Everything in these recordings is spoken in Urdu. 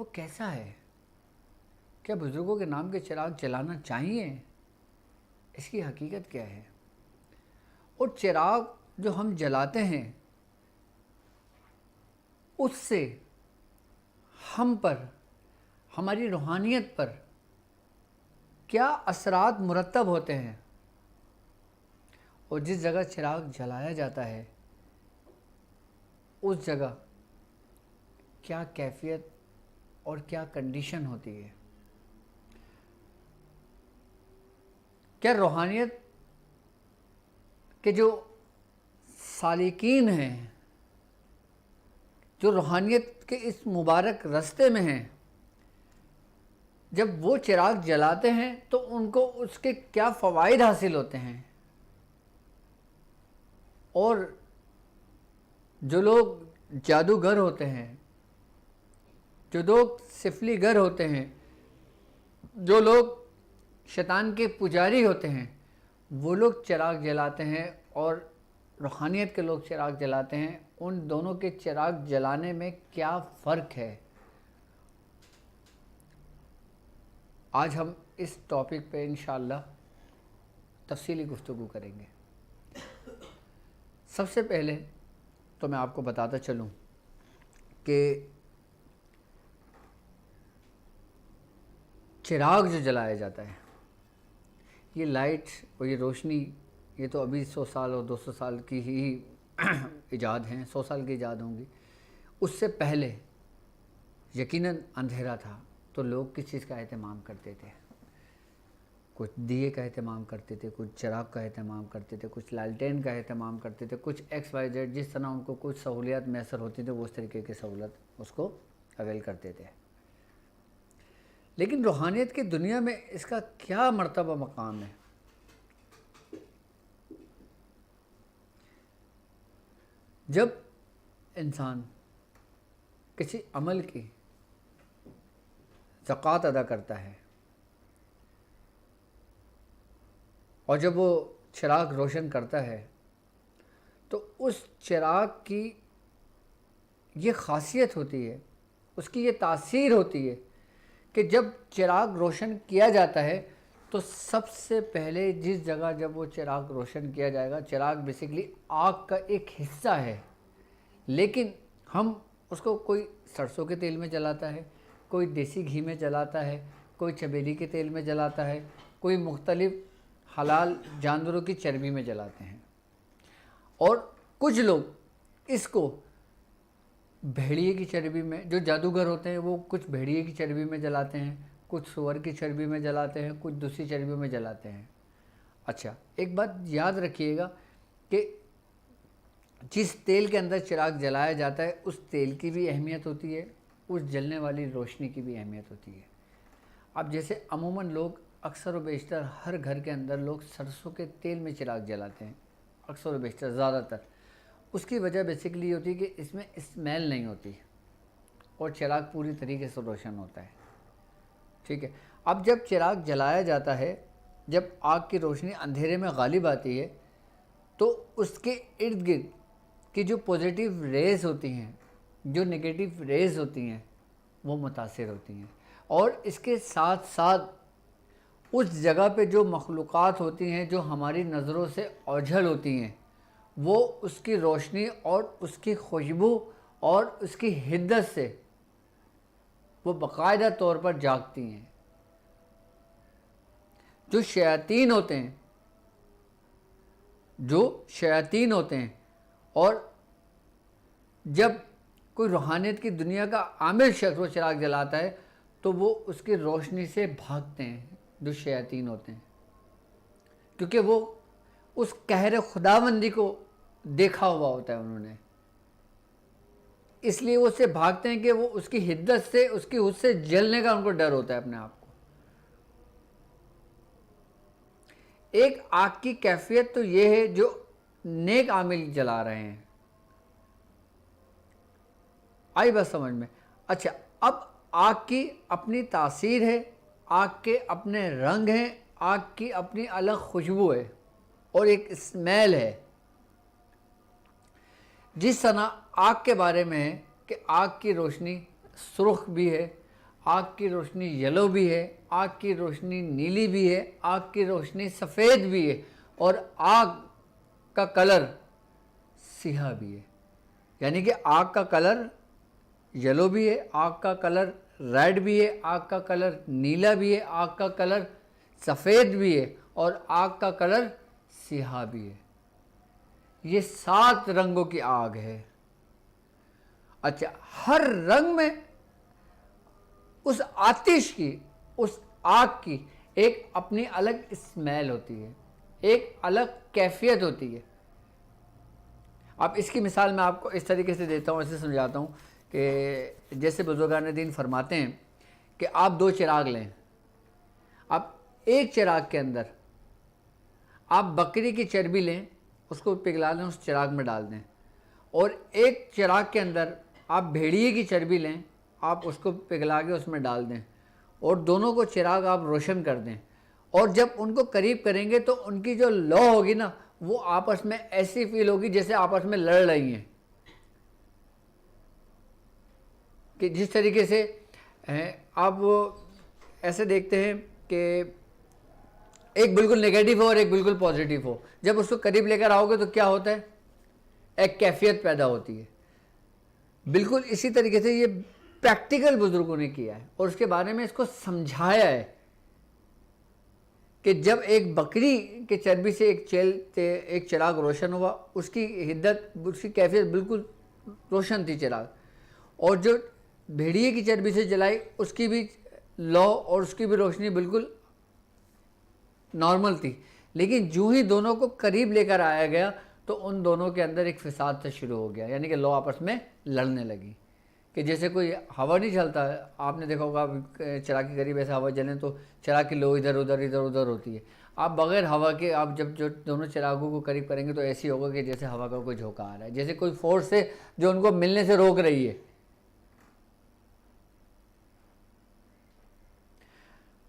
وہ کیسا ہے؟ کیا بزرگوں کے نام کے چراغ جلانا چاہیے؟ اس کی حقیقت کیا ہے؟ اور چراغ جو ہم جلاتے ہیں اس سے ہم پر، ہماری روحانیت پر کیا اثرات مرتب ہوتے ہیں؟ اور جس جگہ چراغ جلایا جاتا ہے اس جگہ کیا کیفیت اور کیا کنڈیشن ہوتی ہے؟ کیا روحانیت کے جو سالکین ہیں، جو روحانیت کے اس مبارک راستے میں ہیں، جب وہ چراغ جلاتے ہیں تو ان کو اس کے کیا فوائد حاصل ہوتے ہیں؟ اور جو لوگ جادوگر ہوتے ہیں، جو لوگ سفلی گر ہوتے ہیں، جو لوگ شیطان کے پجاری ہوتے ہیں، وہ لوگ چراغ جلاتے ہیں اور روحانیت کے لوگ چراغ جلاتے ہیں، ان دونوں کے چراغ جلانے میں کیا فرق ہے؟ آج ہم اس ٹاپک پہ انشاءاللہ تفصیلی گفتگو کریں گے۔ سب سے پہلے تو میں آپ کو بتاتا چلوں کہ چراغ جو جلایا جاتا ہے، یہ لائٹ اور یہ روشنی، یہ تو ابھی 100 سال اور 200 سال کی ہی ایجاد ہیں، 100 سال کی ایجاد ہوں گی۔ اس سے پہلے یقیناً اندھیرا تھا تو لوگ کس چیز کا اہتمام کرتے تھے؟ کچھ دیے کا اہتمام کرتے تھے، کچھ چراغ کا اہتمام کرتے تھے، کچھ لالٹین کا اہتمام کرتے تھے، کچھ ایکس وائی زیڈ، جس طرح ان کو کچھ سہولیات میسر ہوتی تھی وہ اس طریقے کی سہولت اس کو اویل کرتے تھے۔ لیکن روحانیت کی دنیا میں اس کا کیا مرتبہ مقام ہے؟ جب انسان کسی عمل کی زکوٰۃ ادا کرتا ہے اور جب وہ چراغ روشن کرتا ہے تو اس چراغ کی یہ خاصیت ہوتی ہے، اس کی یہ تاثیر ہوتی ہے کہ جب چراغ روشن کیا جاتا ہے تو سب سے پہلے جس جگہ جب وہ چراغ روشن کیا جائے گا، چراغ بیسیکلی آگ کا ایک حصہ ہے، لیکن ہم اس کو کوئی سرسوں کے تیل میں جلاتا ہے، کوئی دیسی گھی میں جلاتا ہے، کوئی چمیلی کے تیل میں جلاتا ہے، کوئی مختلف حلال جانوروں کی چربی میں جلاتے ہیں، اور کچھ لوگ اس کو بھیڑیے کی چربی میں، جو جادوگر ہوتے ہیں وہ کچھ بھیڑیے کی چربی میں جلاتے ہیں، کچھ سور کی چربی میں جلاتے ہیں، کچھ دوسری چربیوں میں جلاتے ہیں۔ اچھا، ایک بات یاد رکھیے گا کہ جس تیل کے اندر چراغ جلایا جاتا ہے اس تیل کی بھی اہمیت ہوتی ہے، اس جلنے والی روشنی کی بھی اہمیت ہوتی ہے۔ اب جیسے عموماً لوگ اکثر و بیشتر ہر گھر کے اندر لوگ سرسوں کے تیل میں چراغ جلاتے ہیں، اکثر و بیشتر، زیادہ تر۔ اس کی وجہ بیسیکلی یہ ہوتی ہے کہ اس میں اسمیل نہیں ہوتی اور چراغ پوری طریقے سے روشن ہوتا ہے، ٹھیک ہے۔ اب جب چراغ جلایا جاتا ہے، جب آگ کی روشنی اندھیرے میں غالب آتی ہے تو اس کے ارد گرد کی جو پوزیٹیو ریز ہوتی ہیں، جو نگیٹیو ریز ہوتی ہیں، وہ متاثر ہوتی ہیں، اور اس کے ساتھ ساتھ اس جگہ پہ جو مخلوقات ہوتی ہیں جو ہماری نظروں سے اوجھل ہوتی ہیں، وہ اس کی روشنی اور اس کی خوشبو اور اس کی حدت سے وہ باقاعدہ طور پر جاگتی ہیں۔ جو شیاطین ہوتے ہیں اور جب کوئی روحانیت کی دنیا کا عامل شخص وہ چراغ جلاتا ہے تو وہ اس کی روشنی سے بھاگتے ہیں، جو شیاطین ہوتے ہیں، کیونکہ وہ اس قہر خداوندی کو دیکھا ہوا ہوتا ہے انہوں نے، اس لیے وہ اس سے بھاگتے ہیں کہ وہ اس کی حدت سے، اس کی حد سے جلنے کا ان کو ڈر ہوتا ہے اپنے آپ کو۔ ایک آگ کی کیفیت تو یہ ہے جو نیک عامل جلا رہے ہیں، آئی بات سمجھ میں؟ اچھا، اب آگ کی اپنی تاثیر ہے، آگ کے اپنے رنگ ہیں، آگ کی اپنی الگ خوشبو ہے اور ایک اسمیل ہے۔ جس طرح آگ کے بارے میں ہے کہ آگ کی روشنی سرخ بھی ہے، آگ کی روشنی یلو بھی ہے، آگ کی روشنی نیلی بھی ہے، آگ کی روشنی سفید بھی ہے، اور آگ کا کلر سیاہ بھی ہے. یعنی کہ آگ کا کلر یلو بھی ہے، آگ کا کلر ریڈ بھی ہے، آگ کا کلر نیلا بھی ہے، آگ کا کلر سفید بھی ہے، اور آگ کا کلر سیاہ بھی ہے. یہ 7 رنگوں کی آگ ہے. اچھا، ہر رنگ میں اس آتش کی، اس آگ کی ایک اپنی الگ اسمیل ہوتی ہے، ایک الگ کیفیت ہوتی ہے. اب اس کی مثال میں آپ کو اس طریقے سے دیتا ہوں، ایسے سمجھاتا ہوں کہ جیسے بزرگان دین فرماتے ہیں کہ آپ 2 چراغ لیں. اب ایک چراغ کے اندر آپ بکری کی چربی لیں، اس کو پگھلا لیں، اس چراغ میں ڈال دیں، اور ایک چراغ کے اندر آپ بھیڑیے کی چربی لیں، آپ اس کو پگھلا کے اس میں ڈال دیں، اور دونوں کو چراغ آپ روشن کر دیں. اور جب ان کو قریب کریں گے تو ان کی جو لو ہوگی نا، وہ آپس میں ایسی فیل ہوگی جیسے آپس میں لڑ رہی ہیں. کہ جس طریقے سے آپ ایسے دیکھتے ہیں کہ ایک بالکل نیگیٹو ہو اور ایک بالکل پازیٹیو ہو، جب اس کو قریب لے کر آؤ گے تو کیا ہوتا ہے؟ ایک کیفیت پیدا ہوتی ہے. بالکل اسی طریقے سے یہ پریکٹیکل بزرگوں نے کیا ہے، اور اس کے بارے میں اس کو سمجھایا ہے کہ جب ایک بکری کے چربی سے ایک چراغ روشن ہوا، اس کی حدت، اس کی کیفیت بالکل روشن تھی چراغ، اور جو بھیڑیے کی چربی سے جلائی اس کی بھی لو اور اس کی بھی روشنی بالکل نارمل تھی. لیکن جو ہی دونوں کو قریب لے کر آیا گیا تو ان دونوں کے اندر ایک فساد سے شروع ہو گیا، یعنی کہ لو آپس میں لڑنے لگی. کہ جیسے کوئی ہوا نہیں چلتا ہے، آپ نے دیکھا ہوگا چراغ کے قریب ایسے ہوا جلیں تو چراغ کی لو ادھر ادھر ہوتی ہے. آپ بغیر ہوا کے آپ جب جو دونوں چراغوں کو قریب کریں گے تو ایسی ہوگا کہ جیسے ہوا کا کوئی جھونکا آ رہا ہے، جیسے کوئی فورس ہے جو ان کو ملنے سے روک رہی ہے.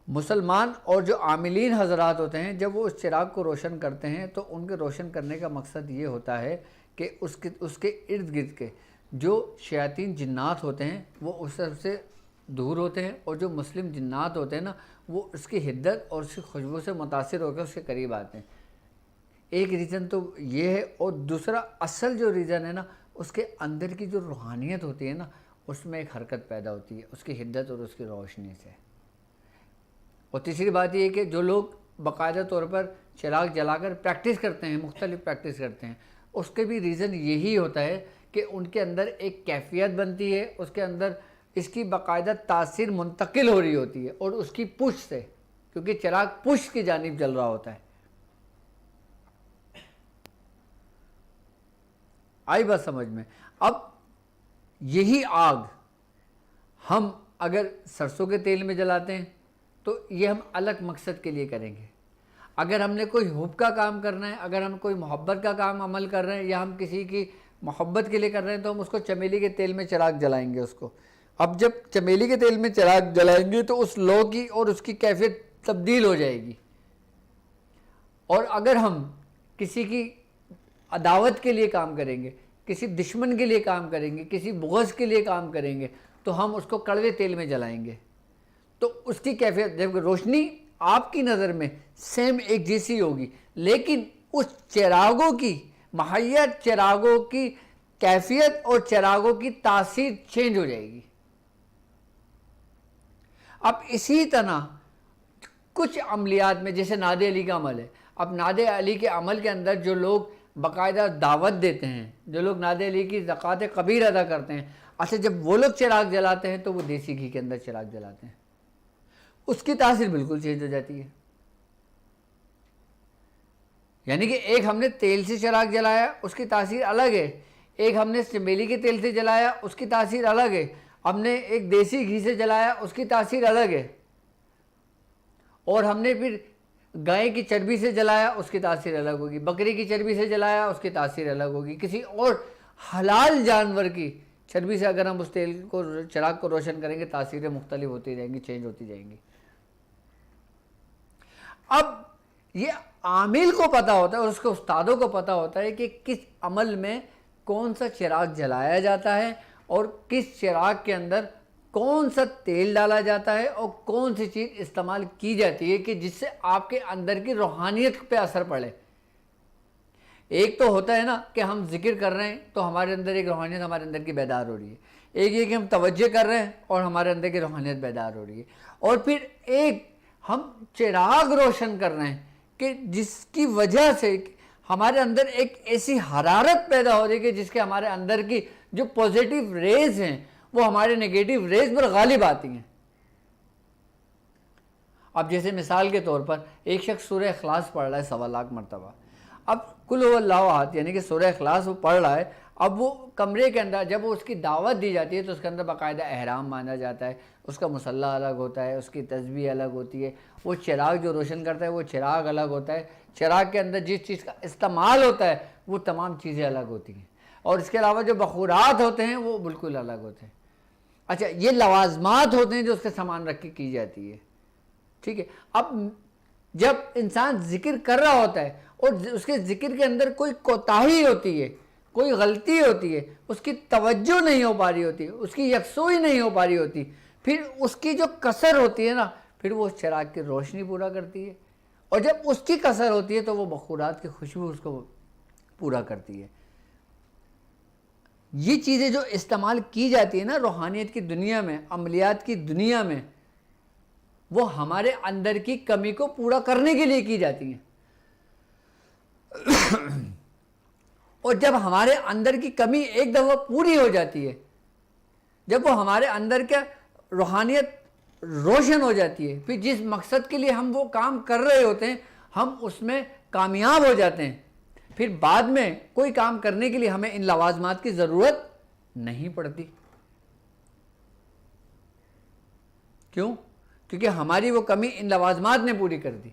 مسلمان اور جو عاملین حضرات ہوتے ہیں، جب وہ اس چراغ کو روشن کرتے ہیں تو ان کے روشن کرنے کا مقصد یہ ہوتا ہے کہ اس کے ارد گرد کے جو شیاطین جنات ہوتے ہیں وہ اس سے دور ہوتے ہیں، اور جو مسلم جنات ہوتے ہیں نا، وہ اس کی حدت اور اس کی خوشبو سے متاثر ہو کر اس کے قریب آتے ہیں. ایک ریزن تو یہ ہے، اور دوسرا اصل جو ریزن ہے نا، اس کے اندر کی جو روحانیت ہوتی ہے نا، اس میں ایک حرکت پیدا ہوتی ہے اس کی حدت اور اس کی روشنی سے. اور تیسری بات یہ ہے کہ جو لوگ باقاعدہ طور پر چراغ جلا کر پریکٹس کرتے ہیں، مختلف پریکٹس کرتے ہیں، اس کے بھی ریزن یہی ہوتا ہے کہ ان کے اندر ایک کیفیت بنتی ہے، اس کے اندر اس کی باقاعدہ تاثیر منتقل ہو رہی ہوتی ہے، اور اس کی پش سے، کیونکہ چراغ پش کی جانب جل رہا ہوتا ہے. آئی بات سمجھ میں؟ اب یہی آگ ہم اگر سرسوں کے تیل میں جلاتے ہیں تو یہ ہم الگ مقصد کے لیے کریں گے. اگر ہم نے کوئی حب کا کام کرنا ہے، اگر ہم کوئی محبت کا کام عمل کر رہے ہیں، یا ہم کسی کی محبت کے لیے کر رہے ہیں، تو ہم اس کو چمیلی کے تیل میں چراغ جلائیں گے اس کو. اب جب چمیلی کے تیل میں چراغ جلائیں گے تو اس لو کی اور اس کی کیفیت تبدیل ہو جائے گی. اور اگر ہم کسی کی عداوت کے لیے کام کریں گے، کسی دشمن کے لیے کام کریں گے، کسی بغض کے لیے کام کریں گے، تو ہم اس کو کڑوے تیل میں جلائیں گے. تو اس کی کیفیت، جب روشنی آپ کی نظر میں سیم ایک جیسی ہوگی، لیکن اس چراغوں کی مہیا چراغوں کی کیفیت اور چراغوں کی تاثیر چینج ہو جائے گی. اب اسی طرح کچھ عملیات میں، جیسے ناد علی کا عمل ہے، اب ناد علی کے عمل کے اندر جو لوگ باقاعدہ دعوت دیتے ہیں، جو لوگ ناد علی کی زکوٰۃ کبیر ادا کرتے ہیں، اچھا جب وہ لوگ چراغ جلاتے ہیں تو وہ دیسی گھی کے اندر چراغ جلاتے ہیں، اس کی تاثیر بالکل چینج ہو جاتی ہے. یعنی کہ ایک ہم نے تیل سے چراغ جلایا، اس کی تاثیر الگ ہے، ایک ہم نے چمیلی کے تیل سے جلایا، اس کی تاثیر الگ ہے، ہم نے ایک دیسی گھی سے جلایا، اس کی تاثیر الگ ہے، اور ہم نے پھر گائے کی چربی سے جلایا، اس کی تاثیر الگ ہوگی، بکری کی چربی سے جلایا، اس کی تاثیر الگ ہوگی، کسی اور حلال جانور کی چربی سے اگر ہم اس تیل کو، چراغ کو روشن کریں گے، تاثیریں مختلف ہوتی رہیں گی، چینج ہوتی جائیں گی. اب یہ عامل کو پتہ ہوتا ہے اور اس کے استادوں کو پتہ ہوتا ہے کہ کس عمل میں کون سا چراغ جلایا جاتا ہے اور کس چراغ کے اندر کون سا تیل ڈالا جاتا ہے اور کون سی چیز استعمال کی جاتی ہے کہ جس سے آپ کے اندر کی روحانیت پہ اثر پڑے. ایک تو ہوتا ہے نا کہ ہم ذکر کر رہے ہیں تو ہمارے اندر ایک روحانیت ہمارے اندر کی بیدار ہو رہی ہے. ایک یہ کہ ہم توجہ کر رہے ہیں اور ہمارے اندر کی روحانیت بیدار ہو رہی ہے. اور پھر ایک ہم چراغ روشن کر رہے ہیں کہ جس کی وجہ سے ہمارے اندر ایک ایسی حرارت پیدا ہو رہی ہے کہ جس کے ہمارے اندر کی جو پوزیٹیو ریز ہیں وہ ہمارے نگیٹو ریز پر غالب آتی ہیں. اب جیسے مثال کے طور پر ایک شخص سورہ اخلاص پڑھ رہا ہے 1.25 لاکھ مرتبہ. اب قل هو اللہ احد یعنی کہ سورہ اخلاص وہ پڑھ رہا ہے. اب وہ کمرے کے اندر جب وہ اس کی دعوت دی جاتی ہے تو اس کے اندر باقاعدہ احرام مانا جاتا ہے, اس کا مصلی الگ ہوتا ہے, اس کی تسبیح الگ ہوتی ہے, وہ چراغ جو روشن کرتا ہے وہ چراغ الگ ہوتا ہے, چراغ کے اندر جس چیز کا استعمال ہوتا ہے وہ تمام چیزیں الگ ہوتی ہیں, اور اس کے علاوہ جو بخورات ہوتے ہیں وہ بالکل الگ ہوتے ہیں. اچھا, یہ لوازمات ہوتے ہیں جو اس کے سامان رکھ کے کی جاتی ہے. ٹھیک ہے. اب جب انسان ذکر کر رہا ہوتا ہے اور اس کے ذکر کے اندر کوئی کوتاہی ہوتی ہے, کوئی غلطی ہوتی ہے, اس کی توجہ نہیں ہو پا رہی ہوتی, اس کی یکسوئی نہیں ہو پا رہی ہوتی, پھر اس کی جو کسر ہوتی ہے نا, پھر وہ اس چراغ کی روشنی پورا کرتی ہے, اور جب اس کی کسر ہوتی ہے تو وہ بخورات کی خوشبو اس کو پورا کرتی ہے. یہ چیزیں جو استعمال کی جاتی ہیں نا روحانیت کی دنیا میں, عملیات کی دنیا میں, وہ ہمارے اندر کی کمی کو پورا کرنے کے لیے کی جاتی ہیں. اور جب ہمارے اندر کی کمی ایک دفعہ پوری ہو جاتی ہے, جب وہ ہمارے اندر کا روحانیت روشن ہو جاتی ہے, پھر جس مقصد کے لیے ہم وہ کام کر رہے ہوتے ہیں ہم اس میں کامیاب ہو جاتے ہیں, پھر بعد میں کوئی کام کرنے کے لیے ہمیں ان لوازمات کی ضرورت نہیں پڑتی. کیوں؟ کیونکہ ہماری وہ کمی ان لوازمات نے پوری کر دی,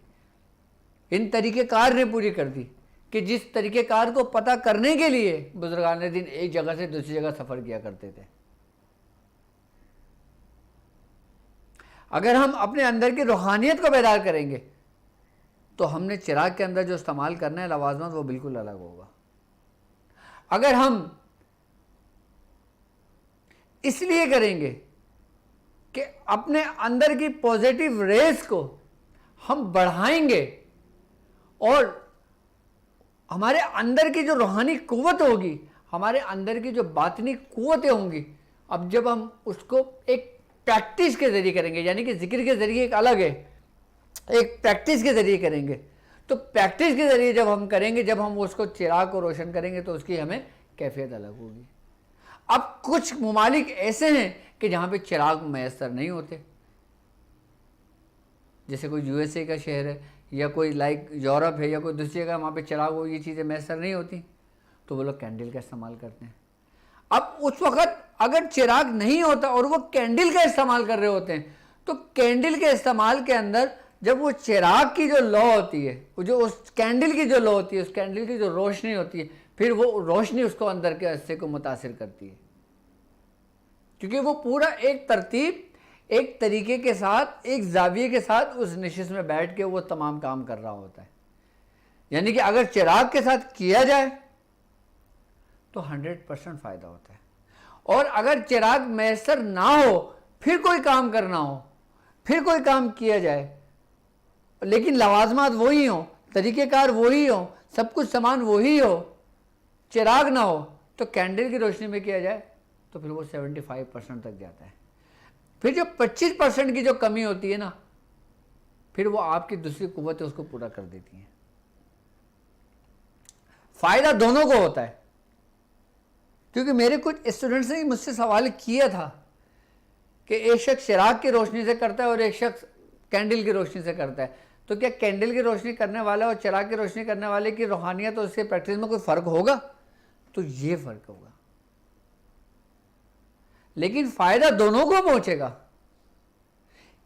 ان طریقہ کار نے پوری کر دی کہ جس طریقہ کار کو پتہ کرنے کے لیے بزرگان دین ایک جگہ سے دوسری جگہ سفر کیا کرتے تھے. اگر ہم اپنے اندر کی روحانیت کو بیدار کریں گے تو ہم نے چراغ کے اندر جو استعمال کرنا ہے لوازمات وہ بالکل الگ ہوگا. اگر ہم اس لیے کریں گے کہ اپنے اندر کی پوزیٹیو ریز کو ہم بڑھائیں گے اور ہمارے اندر کی جو روحانی قوت ہوگی, ہمارے اندر کی جو باطنی قوتیں ہوں گی, اب جب ہم اس کو ایک پریکٹس کے ذریعے کریں گے, یعنی کہ ذکر کے ذریعے ایک الگ ہے, ایک پریکٹس کے ذریعے کریں گے, تو پریکٹس کے ذریعے جب ہم کریں گے, جب ہم اس کو چراغ کو روشن کریں گے تو اس کی ہمیں کیفیت الگ ہوگی. اب کچھ ممالک ایسے ہیں کہ جہاں پہ چراغ میسر نہیں ہوتے, جیسے کوئی یو ایس اے کا شہر ہے یا کوئی لائک یورپ ہے یا کوئی دوسری جگہ, وہاں پہ چراغ وہ یہ چیزیں میسر نہیں ہوتی تو وہ لوگ کینڈل کا استعمال کرتے ہیں. اب اس وقت اگر چراغ نہیں ہوتا اور وہ کینڈل کا استعمال کر رہے ہوتے ہیں تو کینڈل کے استعمال کے اندر جب وہ چراغ کی جو لو ہوتی ہے, وہ جو اس کینڈل کی جو لو ہوتی ہے, اس کینڈل کی جو روشنی ہوتی ہے, پھر وہ روشنی اس کو اندر کے حصے کو متاثر کرتی ہے, کیونکہ وہ پورا ایک ترتیب, ایک طریقے کے ساتھ, ایک زاویے کے ساتھ اس نشست میں بیٹھ کے وہ تمام کام کر رہا ہوتا ہے. یعنی کہ اگر چراغ کے ساتھ کیا جائے تو 100% فائدہ ہوتا ہے, اور اگر چراغ میسر نہ ہو, پھر کوئی کام کرنا ہو, پھر کوئی کام کیا جائے لیکن لوازمات وہی ہوں, طریقہ کار وہی ہوں, سب کچھ سامان وہی ہو, چراغ نہ ہو, تو کینڈل کی روشنی میں کیا جائے تو پھر وہ 75% تک جاتا ہے. پھر جو 25% کی جو کمی ہوتی ہے نا, پھر وہ آپ کی دوسری قوتیں اس کو پورا کر دیتی ہیں. فائدہ دونوں کو ہوتا ہے, کیونکہ میرے کچھ اسٹوڈنٹس نے مجھ سے سوال کیا تھا کہ ایک شخص چراغ کی روشنی سے کرتا ہے اور ایک شخص کینڈل کی روشنی سے کرتا ہے, تو کیا کینڈل کی روشنی کرنے والا اور چراغ کی روشنی کرنے والے کی روحانیت اور اس کے پریکٹس میں کوئی فرق ہوگا؟ تو یہ فرق ہوگا, لیکن فائدہ دونوں کو پہنچے گا.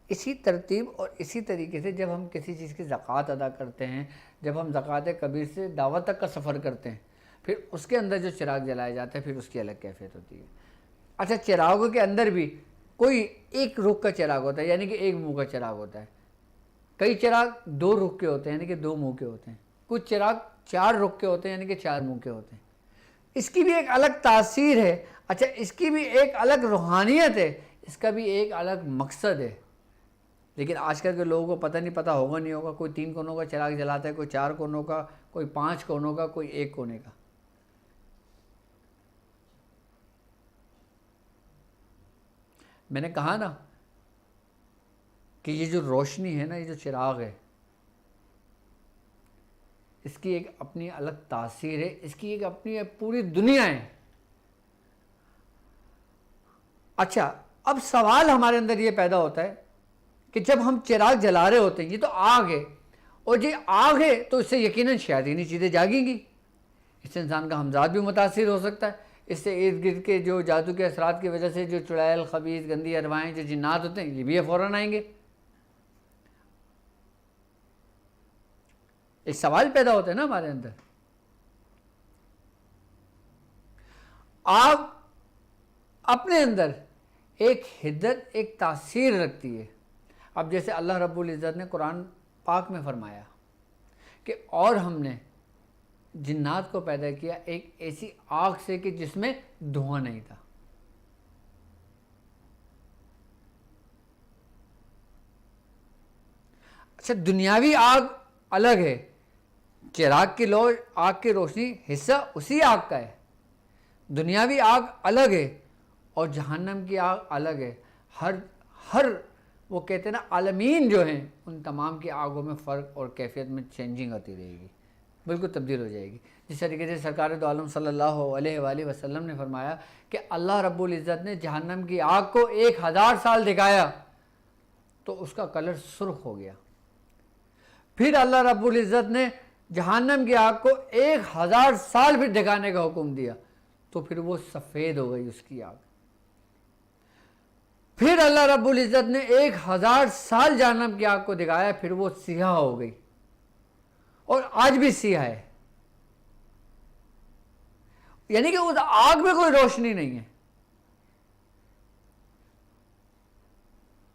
اسی ترتیب اور اسی طریقے سے جب ہم کسی چیز کی زکوٰۃ ادا کرتے ہیں, جب ہم زکوٰۃ کبیر سے دعوت تک کا سفر کرتے ہیں, پھر اس کے اندر جو چراغ جلایا جاتا ہے پھر اس کی الگ کیفیت ہوتی ہے. اچھا, چراغوں کے اندر بھی کوئی ایک رخ کا چراغ ہوتا ہے, یعنی کہ ایک منہ کا چراغ ہوتا ہے. کئی چراغ 2 رخ کے ہوتے ہیں, یعنی کہ 2 منہ کے ہوتے ہیں. کچھ چراغ 4 رخ کے ہوتے ہیں, یعنی کہ 4 منہ کے ہوتے ہیں. اس کی بھی ایک الگ تاثیر ہے. اچھا, اس کی بھی ایک الگ روحانیت ہے. اس کا بھی ایک الگ مقصد ہے، لیکن آج کل کے لوگوں کو پتہ نہیں، پتہ ہوگا نہیں ہوگا، کوئی 3 کونوں کا چراغ جلاتا ہے، کوئی 4 کونوں کا، کوئی 5 کونوں کا، کوئی 1 کونے کا۔ میں نے کہا نا کہ یہ جو روشنی ہے نا، یہ جو چراغ ہے، اس کی ایک اپنی الگ تاثیر ہے، اس کی ایک اپنی پوری دنیا ہے۔ اچھا، اب سوال ہمارے اندر یہ پیدا ہوتا ہے کہ جب ہم چراغ جلا رہے ہوتے ہیں، یہ تو آگ ہے، اور یہ آگ ہے تو اس سے یقیناً شیاطینی چیزیں جاگیں گی، اس سے انسان کا ہمزاد بھی متاثر ہو سکتا ہے، اس سے ارد گرد کے جو جادو کے اثرات کی وجہ سے جو چڑیل، خبیث، گندی ارواحیں، جو جنات ہوتے ہیں، یہ بھی فوراً آئیں گے۔ ایک سوال پیدا ہوتا ہے نا ہمارے اندر۔ آگ اپنے اندر ایک حدت، ایک تاثیر رکھتی ہے۔ اب جیسے اللہ رب العزت نے قرآن پاک میں فرمایا کہ اور ہم نے جنات کو پیدا کیا ایک ایسی آگ سے کہ جس میں دھواں نہیں تھا۔ اچھا، دنیاوی آگ الگ ہے، چراغ کی لو، آگ کی روشنی حصہ اسی آگ کا ہے، دنیاوی آگ الگ ہے اور جہنم کی آگ الگ ہے۔ ہر وہ کہتے ہیں نا عالمین جو ہیں، ان تمام کی آگوں میں فرق اور کیفیت میں چینجنگ ہوتی رہے گی، بالکل تبدیل ہو جائے گی۔ جس طریقے سے سرکار دو عالم صلی اللہ علیہ وآلہ وسلم نے فرمایا کہ اللہ رب العزت نے جہنم کی آگ کو 1000 سال دکھایا تو اس کا کلر سرخ ہو گیا، پھر اللہ رب العزت نے جہنم کی آگ کو 1000 سال پھر دکھانے کا حکم دیا تو پھر وہ سفید ہو گئی اس کی آگ، پھر اللہ رب العزت نے 1000 سال جہنم کی آگ کو دکھایا، پھر وہ سیاہ ہو گئی اور آج بھی سیاہ ہے، یعنی کہ اس آگ میں کوئی روشنی نہیں ہے،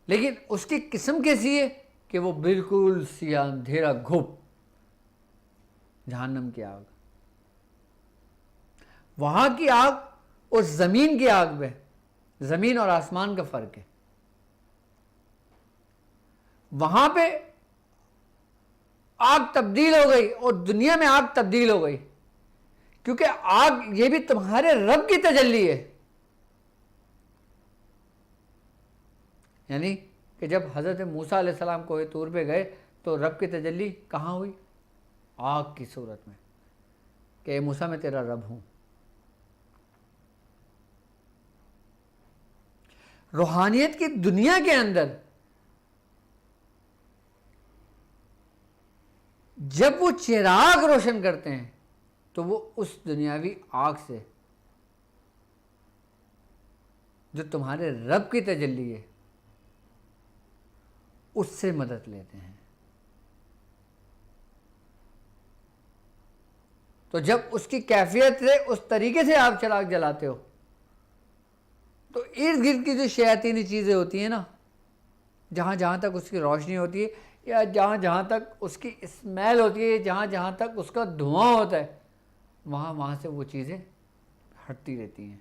لیکن اس کی قسم کیسی ہے کہ وہ بالکل سیاہ اندھیرا گھپ، جہنم کی آگ۔ وہاں کی آگ اور زمین کی آگ میں زمین اور آسمان کا فرق ہے، وہاں پہ آگ تبدیل ہو گئی اور دنیا میں آگ تبدیل ہو گئی، کیونکہ آگ یہ بھی تمہارے رب کی تجلی ہے۔ یعنی کہ جب حضرت موسیٰ علیہ السلام کوہ طور پہ گئے تو رب کی تجلی کہاں ہوئی؟ آگ کی صورت میں، کہ اے موسیٰ میں تیرا رب ہوں۔ روحانیت کی دنیا کے اندر جب وہ چراغ روشن کرتے ہیں تو وہ اس دنیاوی آگ سے جو تمہارے رب کی تجلی ہے اس سے مدد لیتے ہیں۔ تو جب اس کی کیفیت سے اس طریقے سے آپ چراغ جلاتے ہو تو ارد گرد کی جو شیاطینی چیزیں ہوتی ہیں نا، جہاں جہاں تک اس کی روشنی ہوتی ہے یا جہاں جہاں تک اس کی اسمیل ہوتی ہے، جہاں جہاں تک اس کا دھواں ہوتا ہے، وہاں سے وہ چیزیں ہٹتی رہتی ہیں،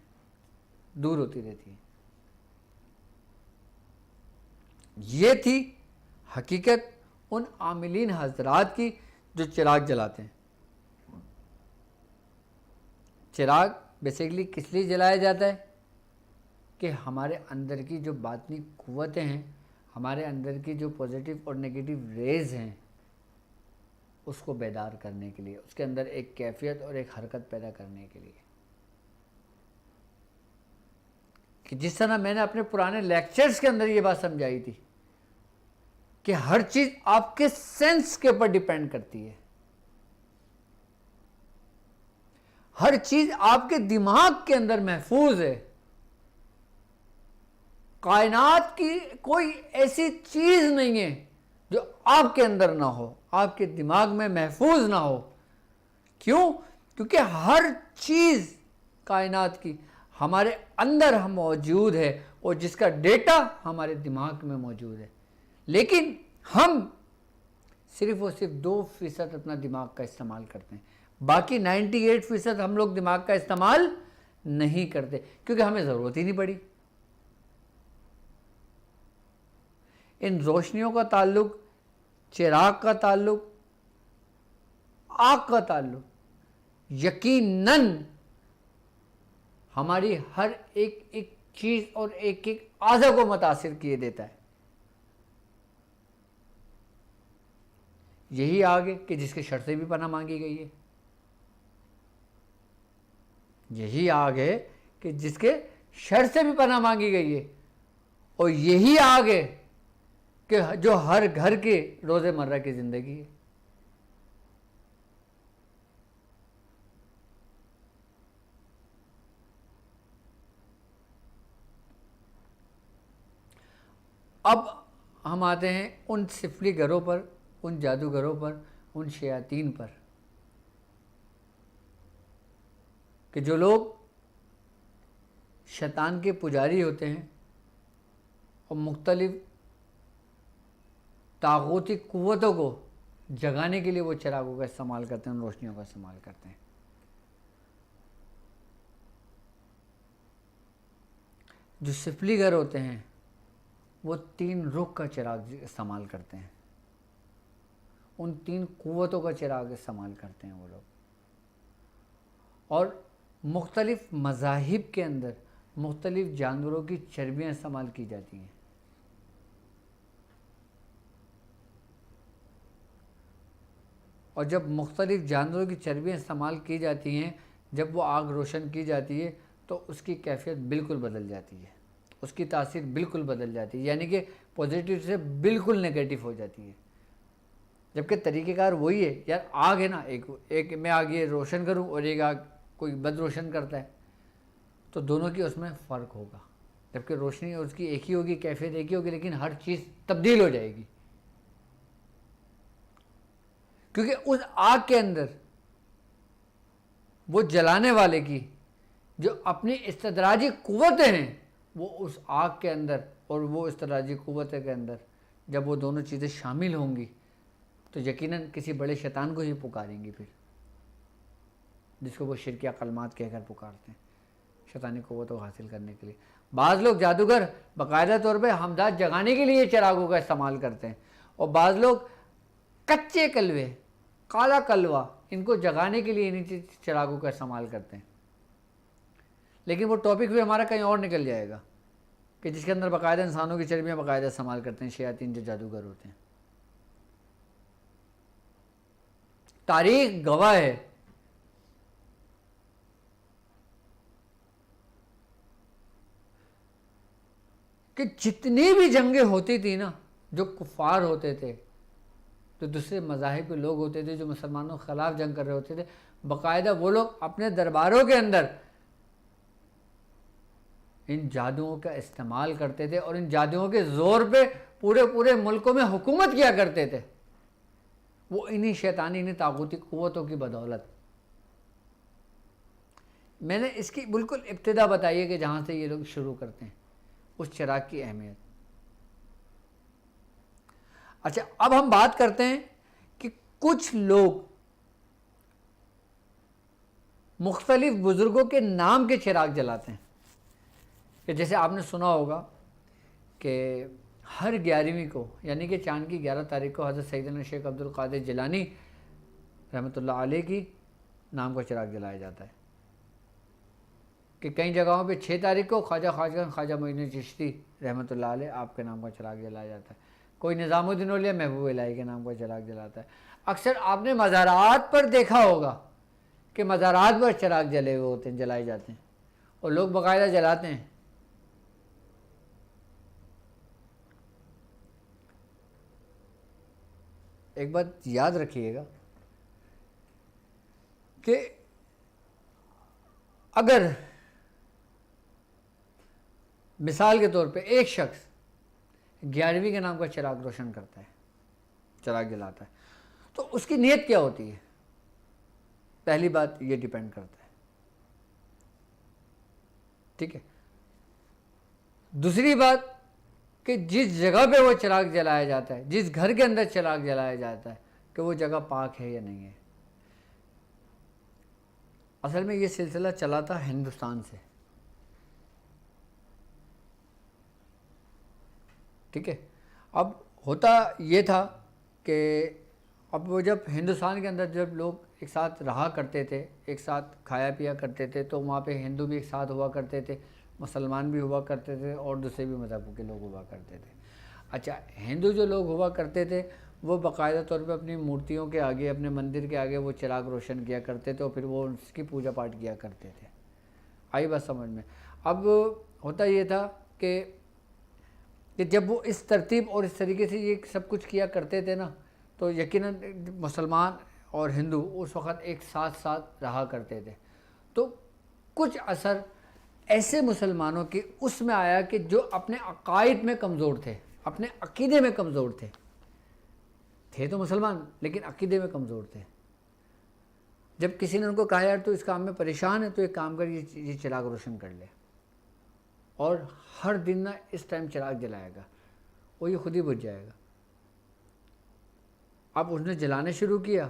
دور ہوتی رہتی ہیں۔ یہ تھی حقیقت ان عاملین حضرات کی جو چراغ جلاتے ہیں۔ چراغ بیسیکلی کس لیے جلایا جاتا ہے؟ کہ ہمارے اندر کی جو باطنی قوتیں ہیں، ہمارے اندر کی جو پوزیٹیو اور نیگیٹو ریز ہیں، اس کو بیدار کرنے کے لیے، اس کے اندر ایک کیفیت اور ایک حرکت پیدا کرنے کے لیے۔ کہ جس طرح میں نے اپنے پرانے لیکچرز کے اندر یہ بات سمجھائی تھی کہ ہر چیز آپ کے سینس کے اوپر ڈیپینڈ کرتی ہے، ہر چیز آپ کے دماغ کے اندر محفوظ ہے۔ کائنات کی کوئی ایسی چیز نہیں ہے جو آپ کے اندر نہ ہو، آپ کے دماغ میں محفوظ نہ ہو۔ کیوں؟ کیونکہ ہر چیز کائنات کی ہمارے اندر موجود ہے اور جس کا ڈیٹا ہمارے دماغ میں موجود ہے، لیکن ہم صرف اور صرف 2% اپنا دماغ کا استعمال کرتے ہیں، باقی 98% ہم لوگ دماغ کا استعمال نہیں کرتے کیونکہ ہمیں ضرورت ہی نہیں پڑی۔ ان روشنیوں کا تعلق، چراغ کا تعلق، آگ کا تعلق یقیناً ہماری ہر ایک ایک چیز اور ایک ایک اعضا کو متاثر کیے دیتا ہے. یہی آگ ہے کہ جس کے شر سے بھی پناہ مانگی گئی ہے. یہی آگ ہے کہ جس کے شر سے بھی پناہ مانگی گئی ہے. اور یہی آگ ہے کہ جو ہر گھر کے روز مرہ کی زندگی ہے. اب ہم آتے ہیں ان سفلی گھروں پر، ان جادوگروں پر، ان شیاطین پر کہ جو لوگ شیطان کے پجاری ہوتے ہیں اور مختلف طاغوتی قوتوں کو جگانے کے لیے وہ چراغوں کا استعمال کرتے ہیں، ان روشنیوں کا استعمال کرتے ہیں. جو سفلی گھر ہوتے ہیں وہ 3 رخ کا چراغ استعمال کرتے ہیں، ان 3 قوتوں کا چراغ استعمال کرتے ہیں وہ لوگ. اور مختلف مذاہب کے اندر مختلف جانوروں کی چربیاں استعمال کی جاتی ہیں. اور جب مختلف جانوروں کی چربیاں استعمال کی جاتی ہیں، جب وہ آگ روشن کی جاتی ہے تو اس کی کیفیت بالکل بدل جاتی ہے، اس کی تاثیر بالکل بدل جاتی ہے، یعنی کہ پوزیٹیو سے بالکل نیگیٹو ہو جاتی ہے. جبکہ طریقہ کار وہی ہے. یار آگ ہے نا، ایک میں آگ یہ روشن کروں اور ایک آگ کوئی بد روشن کرتا ہے، تو دونوں کی اس میں فرق ہوگا. جبکہ روشنی اس کی ایک ہی ہوگی، کیفیت ایک ہی ہوگی، لیکن ہر چیز تبدیل ہو جائے گی. کیونکہ اس آگ کے اندر وہ جلانے والے کی جو اپنی استدراجی قوتیں ہیں، وہ اس آگ کے اندر اور وہ استدراجی قوتیں کے اندر جب وہ دونوں چیزیں شامل ہوں گی تو یقیناً کسی بڑے شیطان کو ہی پکاریں گی، پھر جس کو وہ شرکیہ کلمات کہہ کر پکارتے ہیں شیطانی قوتوں کو حاصل کرنے کے لیے. بعض لوگ جادوگر باقاعدہ طور پہ ہمداد جگانے کے لیے چراغوں کا استعمال کرتے ہیں، اور بعض لوگ کچے کلوے، کالا کلوا، ان کو جگانے کے لیے انہیں چراغوں کا استعمال کرتے ہیں. لیکن وہ ٹاپک بھی ہمارا کہیں اور نکل جائے گا کہ جس کے اندر باقاعدہ انسانوں کی چربیاں باقاعدہ استعمال کرتے ہیں شیاطین جو جادوگر ہوتے ہیں. تاریخ گواہ ہے کہ جتنی بھی جنگیں ہوتی تھی نا، جو کفار ہوتے تھے، جو دوسرے مذاہب کے لوگ ہوتے تھے، جو مسلمانوں کے خلاف جنگ کر رہے ہوتے تھے، باقاعدہ وہ لوگ اپنے درباروں کے اندر ان جادوؤں کا استعمال کرتے تھے اور ان جادوؤں کے زور پہ پورے ملکوں میں حکومت کیا کرتے تھے، وہ انہی شیطانی، انہی طاغوتی قوتوں کی بدولت. میں نے اس کی بالکل ابتدا بتائی ہے کہ جہاں سے یہ لوگ شروع کرتے ہیں، اس چراغ کی اہمیت. اچھا، اب ہم بات کرتے ہیں کہ کچھ لوگ مختلف بزرگوں کے نام کے چراغ جلاتے ہیں. کہ جیسے آپ نے سنا ہوگا کہ ہر 11ویں کو، یعنی کہ چاند کی 11 تاریخ کو حضرت سیدنا شیخ عبد القادر جیلانی رحمۃ اللہ علیہ کی نام کا چراغ جلایا جاتا ہے. کہ کئی جگہوں پہ 6 تاریخ کو خواجہ معین الدین چشتی رحمۃ اللہ علیہ آپ کے نام کا چراغ جلایا جاتا ہے. کوئی نظام الدین اولیاء محبوب الہی کے نام کا چراغ جلاتا ہے. اکثر آپ نے مزارات پر دیکھا ہوگا کہ مزارات پر چراغ جلے ہوئے ہوتے ہیں، جلائے جاتے ہیں، اور لوگ باقاعدہ جلاتے ہیں. ایک بات یاد رکھیے گا کہ اگر مثال کے طور پہ ایک شخص 11ویں کے نام کا چراغ روشن کرتا ہے، چراغ جلاتا ہے، تو اس کی نیت کیا ہوتی ہے؟ پہلی بات یہ ڈیپینڈ کرتا ہے. ٹھیک ہے. دوسری بات کہ جس جگہ پہ وہ چراغ جلایا جاتا ہے، جس گھر کے اندر چراغ جلایا جاتا ہے، کہ وہ جگہ پاک ہے یا نہیں ہے. اصل میں یہ سلسلہ چلا تھا ہندوستان سے. ٹھیک ہے. اب ہوتا یہ تھا کہ اب وہ جب ہندوستان کے اندر جب لوگ ایک ساتھ رہا کرتے تھے، ایک ساتھ کھایا پیا کرتے تھے، تو وہاں پہ ہندو بھی ایک ساتھ ہوا کرتے تھے، مسلمان بھی ہوا کرتے تھے، اور دوسرے بھی مذہب کے لوگ ہوا کرتے تھے۔ اچھا، ہندو جو لوگ ہوا کرتے تھے وہ باقاعدہ طور پہ اپنی مورتیوں کے آگے، اپنے مندر کے آگے وہ چراغ روشن کیا کرتے تھے، اور پھر وہ اس کی پوجا پاٹ کیا کرتے تھے۔ آئی بات سمجھ میں؟ اب ہوتا یہ تھا کہ جب وہ اس ترتیب اور اس طریقے سے یہ سب کچھ کیا کرتے تھے نا، تو یقیناً مسلمان اور ہندو اس وقت ایک ساتھ رہا کرتے تھے۔ تو کچھ اثر ایسے مسلمانوں کی اس میں آیا کہ جو اپنے عقائد میں کمزور تھے، اپنے عقیدے میں کمزور تھے تو مسلمان لیکن عقیدے میں کمزور تھے۔ جب کسی نے ان کو کہا یار تو اس کام میں پریشان ہے تو ایک کام کر، یہ چراغ روشن کر لے، اور ہر دن نہ اس ٹائم چراغ جلائے گا، وہ یہ خود ہی بجھ جائے گا۔ اب اس نے جلانے شروع کیا۔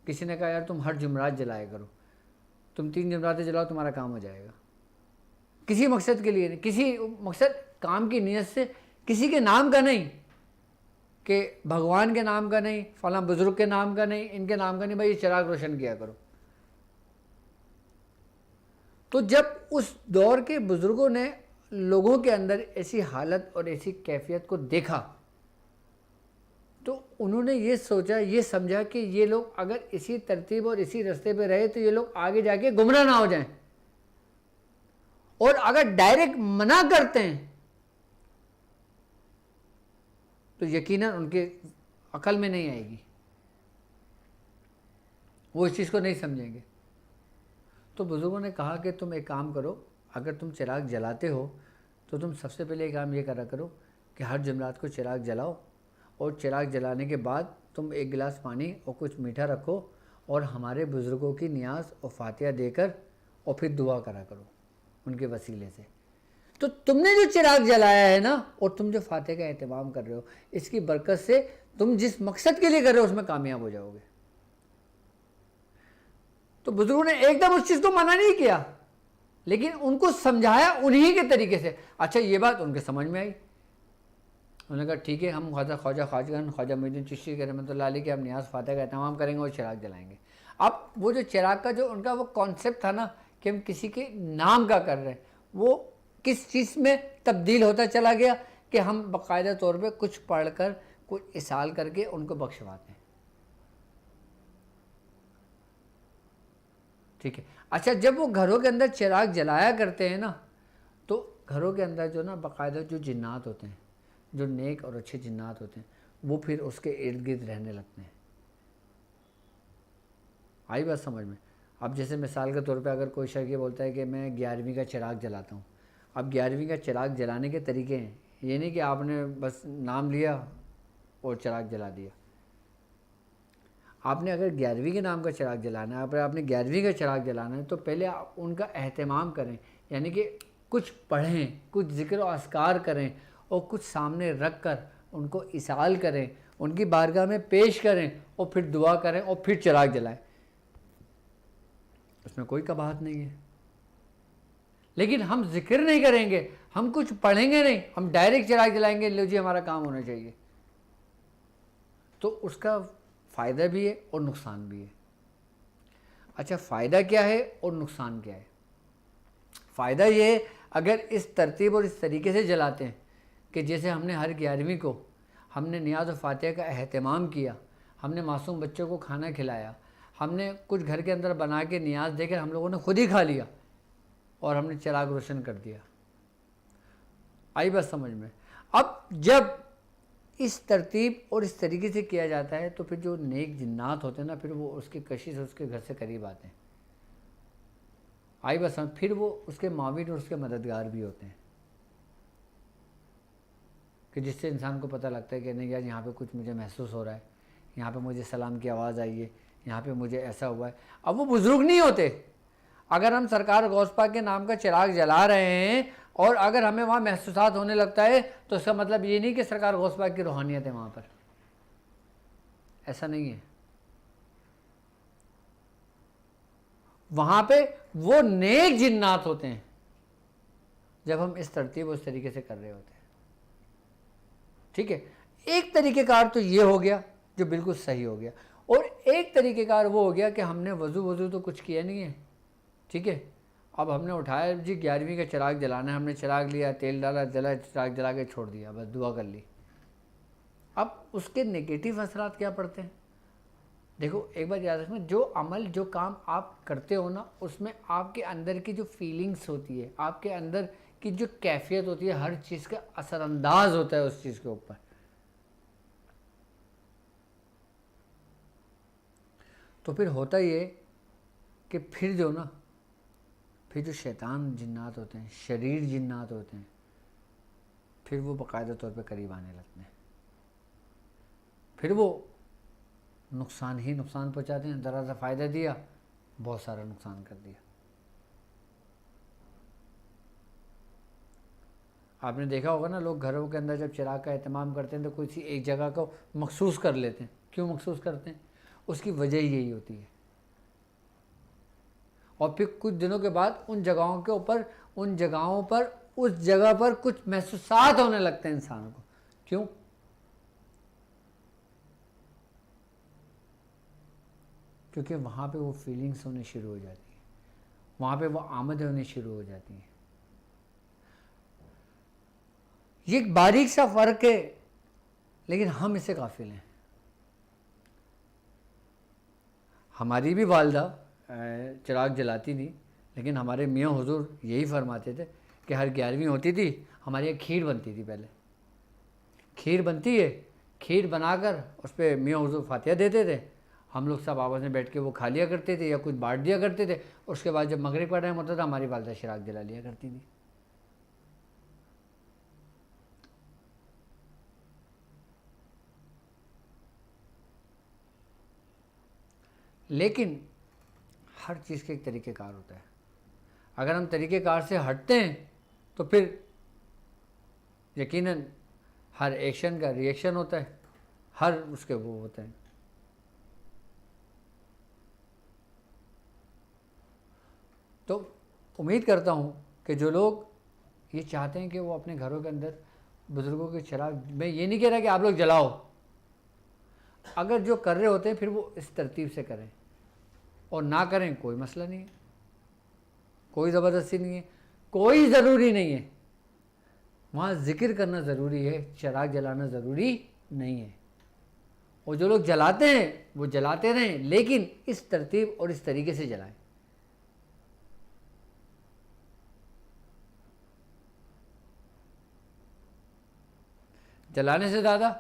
کسی نے کہا یار تم ہر جمعرات جلائے کرو، تم 3 جمعراتیں جلاؤ، تمہارا کام ہو جائے گا۔ کسی مقصد کے لیے نہیں، کسی مقصد کام کی نیت سے، کسی کے نام کا نہیں، کہ بھگوان کے نام کا نہیں، فلاں بزرگ کے نام کا نہیں، ان کے نام کا نہیں، بھائی یہ چراغ روشن کیا کرو۔ تو جب اس دور کے بزرگوں نے لوگوں کے اندر ایسی حالت اور ایسی کیفیت کو دیکھا تو انہوں نے یہ سوچا، یہ سمجھا کہ یہ لوگ اگر اسی ترتیب اور اسی رستے پہ رہے تو یہ لوگ آگے جا کے گمراہ نہ ہو جائیں، اور اگر ڈائریکٹ منع کرتے ہیں تو یقیناً ان کے عقل میں نہیں آئے گی، وہ اس چیز کو نہیں سمجھیں گے۔ تو بزرگوں نے کہا کہ تم ایک کام کرو، اگر تم چراغ جلاتے ہو تو تم سب سے پہلے کام یہ کرا کرو کہ ہر جمعرات کو چراغ جلاؤ، اور چراغ جلانے کے بعد تم ایک گلاس پانی اور کچھ میٹھا رکھو، اور ہمارے بزرگوں کی نیاز اور فاتحہ دے کر اور پھر دعا کرا کرو ان کے وسیلے سے۔ تو تم نے جو چراغ جلایا ہے نا، اور تم جو فاتحہ کا اہتمام کر رہے ہو، اس کی برکت سے تم جس مقصد کے لیے کر رہے ہو اس میں کامیاب ہو جاؤ گے۔ تو بزرگوں نے ایک دم اس چیز کو منع نہیں کیا، لیکن ان کو سمجھایا انہی کے طریقے سے۔ اچھا، یہ بات ان کے سمجھ میں آئی، انہوں نے کہا ٹھیک ہے، ہم خواجہ معین الدین چشتی کے رحمۃ اللہ علیہ کے ہم نیاز فاتحہ کا اہتمام کریں گے اور چراغ جلائیں گے۔ اب وہ جو چراغ کا جو ان کا وہ کانسیپٹ تھا نا کہ ہم کسی کے نام کا کر رہے ہیں، وہ کس چیز میں تبدیل ہوتا چلا گیا کہ ہم باقاعدہ طور پہ کچھ پڑھ کر، کچھ اصال کر کے ان کو بخشواتے ہیں۔ ٹھیک ہے۔ اچھا، جب وہ گھروں کے اندر چراغ جلایا کرتے ہیں نا، تو گھروں کے اندر جو نا باقاعدہ جو جنات ہوتے ہیں، جو نیک اور اچھے جنات ہوتے ہیں، وہ پھر اس کے ارد گرد رہنے لگتے ہیں۔ آئی بات سمجھ میں؟ اب جیسے مثال کے طور پہ اگر کوئی شخص یہ بولتا ہے کہ میں 11ویں کا چراغ جلاتا ہوں، اب 11ویں کا چراغ جلانے کے طریقے ہیں، یہ نہیں کہ آپ نے بس نام لیا اور چراغ جلا دیا۔ آپ نے اگر 11ویں کے نام کا چراغ جلانا ہے، اگر آپ نے 11ویں کا چراغ جلانا ہے تو پہلے آپ ان کا اہتمام کریں، یعنی کہ کچھ پڑھیں، کچھ ذکر و اذکار کریں، اور کچھ سامنے رکھ کر ان کو اصال کریں، ان کی بارگاہ میں پیش کریں، اور پھر دعا کریں، اور پھر چراغ جلائیں۔ اس میں کوئی قباحت نہیں ہے۔ لیکن ہم ذکر نہیں کریں گے، ہم کچھ پڑھیں گے نہیں، ہم ڈائریکٹ چراغ جلائیں گے، لو جی ہمارا کام ہونا چاہیے، تو اس کا فائدہ بھی ہے اور نقصان بھی ہے۔ اچھا، فائدہ کیا ہے اور نقصان کیا ہے؟ فائدہ یہ ہے اگر اس ترتیب اور اس طریقے سے جلاتے ہیں کہ جیسے ہم نے ہر 11ویں کو ہم نے نیاز و فاتحہ کا اہتمام کیا، ہم نے معصوم بچوں کو کھانا کھلایا، ہم نے کچھ گھر کے اندر بنا کے نیاز دے کر ہم لوگوں نے خود ہی کھا لیا، اور ہم نے چراغ روشن کر دیا۔ آئی بات سمجھ میں؟ اب جب اس ترتیب اور اس طریقے سے کیا جاتا ہے تو پھر جو نیک جنات ہوتے ہیں نا، پھر وہ اس کی کشش اس کے گھر سے قریب آتے ہیں۔ آئی بات سمجھ؟ پھر وہ اس کے معاون اور اس کے مددگار بھی ہوتے ہیں، کہ جس سے انسان کو پتہ لگتا ہے کہ نہیں یار یہاں پہ کچھ مجھے محسوس ہو رہا ہے، یہاں پہ مجھے سلام کی آواز آئی ہے، یہاں پہ مجھے ایسا ہوا ہے۔ اب وہ بزرگ نہیں ہوتے۔ اگر ہم سرکار غوث پاک کے نام کا چراغ جلا رہے ہیں اور اگر ہمیں وہاں محسوسات ہونے لگتا ہے تو اس کا مطلب یہ نہیں کہ سرکار غوث پاک کی روحانیت ہے وہاں پر، ایسا نہیں ہے۔ وہاں پہ وہ نیک جنات ہوتے ہیں جب ہم اس ترتیب اس طریقے سے کر رہے ہوتے ہیں۔ ٹھیک ہے. ایک طریقہ کار تو یہ ہو گیا جو بالکل صحیح ہو گیا, اور ایک طریقہ کار وہ ہو گیا کہ ہم نے وضو تو کچھ کیا نہیں ہے, ٹھیک ہے, اب ہم نے اٹھایا جی 11ویں کا چراغ جلانا ہے, ہم نے چراغ لیا, تیل ڈالا, جلا, چراغ جلا کے چھوڑ دیا, بس دعا کر لی. اب اس کے نگیٹو اثرات کیا پڑتے ہیں؟ دیکھو ایک بات یاد رکھنا, جو عمل جو کام آپ کرتے ہو نا, اس میں آپ کے اندر کی جو فیلنگس ہوتی ہے, آپ کے اندر کی جو کیفیت ہوتی ہے, ہر چیز کا اثر انداز ہوتا ہے اس چیز کے اوپر. تو پھر ہوتا یہ کہ پھر جو نا, پھر جو شیطان جنات ہوتے ہیں, شریر جنات ہوتے ہیں, پھر وہ باقاعدہ طور پہ قریب آنے لگتے ہیں. پھر وہ نقصان ہی نقصان پہنچاتے ہیں. ذرا سا فائدہ دیا, بہت سارا نقصان کر دیا. آپ نے دیکھا ہوگا نا, لوگ گھروں کے اندر جب چراغ کا اہتمام کرتے ہیں تو کسی ایک جگہ کو مخصوص کر لیتے ہیں. کیوں مخصوص کرتے ہیں؟ اس کی وجہ یہی ہوتی ہے. اور پھر کچھ دنوں کے بعد ان جگہوں کے اوپر, ان جگہوں پر, اس جگہ پر کچھ محسوسات ہونے لگتے ہیں انسان کو. کیوں؟ کیونکہ وہاں پہ وہ فیلنگس ہونے شروع ہو جاتی ہیں, وہاں پہ وہ آمدیں ہونے شروع ہو جاتی ہیں. یہ ایک باریک سا فرق ہے, لیکن ہم اس سے غافل ہیں. ہماری بھی والدہ چراغ جلاتی تھی, لیکن ہمارے میاں حضور یہی فرماتے تھے کہ ہر 11ویں ہوتی تھی ہمارے یہاں کھیر بنتی تھی. پہلے کھیر بنتی ہے, کھیر بنا کر اس پہ میاں حضور فاتحہ دیتے تھے, ہم لوگ سب آپس میں بیٹھ کے وہ کھا لیا کرتے تھے یا کچھ بانٹ دیا کرتے تھے. اس کے بعد جب مغرب کا ٹائم ہوتا تھا ہماری والدہ چراغ جلا لیا کرتی تھی. لیکن ہر چیز کے ایک طریقہ کار ہوتا ہے. اگر ہم طریقہ کار سے ہٹتے ہیں تو پھر یقیناً ہر ایکشن کا ری ایکشن ہوتا ہے, ہر اس کے وہ ہوتے ہیں. تو امید کرتا ہوں کہ جو لوگ یہ چاہتے ہیں کہ وہ اپنے گھروں کے اندر بزرگوں کے چراغ, میں یہ نہیں کہہ رہا کہ آپ لوگ جلاؤ, اگر جو کر رہے ہوتے ہیں پھر وہ اس ترتیب سے کریں, اور نہ کریں کوئی مسئلہ نہیں ہے, کوئی زبردستی نہیں ہے, کوئی ضروری نہیں ہے. وہاں ذکر کرنا ضروری ہے, چراغ جلانا ضروری نہیں ہے. اور جو لوگ جلاتے ہیں وہ جلاتے رہیں, لیکن اس ترتیب اور اس طریقے سے جلائیں. جلانے سے زیادہ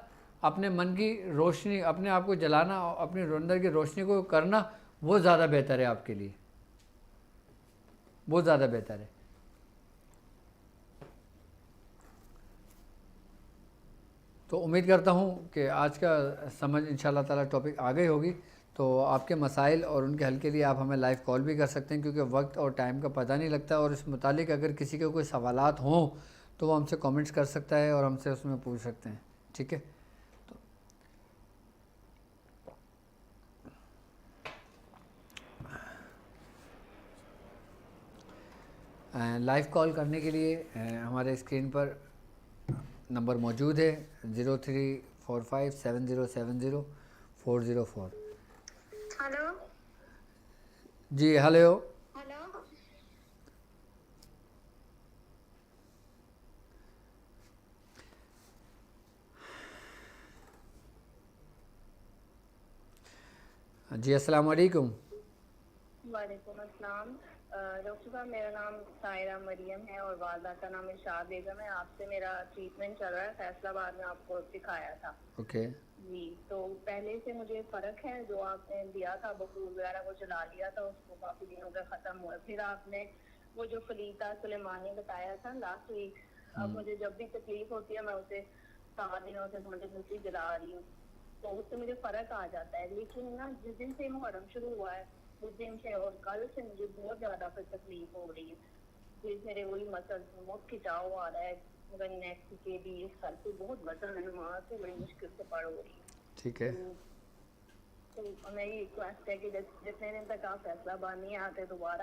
اپنے من کی روشنی, اپنے آپ کو جلانا, اپنے اندر کی روشنی کو کرنا, وہ زیادہ بہتر ہے آپ کے لیے, وہ زیادہ بہتر ہے. تو امید کرتا ہوں کہ آج کا سمجھ انشاءاللہ تعالیٰ ٹاپک آ گئی ہوگی. تو آپ کے مسائل اور ان کے حل کے لیے آپ ہمیں لائیو کال بھی کر سکتے ہیں, کیونکہ وقت اور ٹائم کا پتہ نہیں لگتا. اور اس متعلق اگر کسی کے کوئی سوالات ہوں تو وہ ہم سے کامنٹس کر سکتا ہے اور ہم سے اس میں پوچھ سکتے ہیں, ٹھیک ہے. لائیو کال کرنے کے لیے ہمارے اسکرین پر نمبر موجود ہے 034570700404. ہلو. جی ہلو. ہلو. جی السلام علیکم. وعلیکم السلام. ڈاکٹر صاحب میرا نام سائرہ مریم ہے اور والدہ کا نام ارشاد بیگم ہے. آپ سے میرا ٹریٹمنٹ چل رہا ہے, فیصلہ آباد میں آپ کو دکھایا تھا. اوکے. جی تو پہلے سے مجھے فرق ہے, جو آپ نے دیا تھا بخور وغیرہ وہ چلا لیا تھا, اس کو کافی دنوں کا ختم ہوا. پھر آپ نے وہ جو خلیطہ سلیمانی بتایا تھا لاسٹ ویک, اب مجھے جب بھی تکلیف ہوتی ہے میں اسے 7 دنوں سے کنٹینیوسلی جلا رہی ہوں, تو اس سے مجھے فرق آ جاتا ہے. لیکن نا جس دن سے محرم شروع ہوا ہے اس دن سے اور کل سے مجھے بہت زیادہ پھر تکلیف ہو رہی ہے. پھر میرے وہی مسل بہت کھچاؤ آ رہا ہے, میرا نیک کے بھی اس سر پہ بہت وزن ہے, نماز سے بڑی مشکل سے پڑھ ہو رہی ہے. ٹھیک ہے. تو میری ریکویسٹ ہے کہ جتنے دن تک آپ فیصلہ آباد نہیں آتے دوبارہ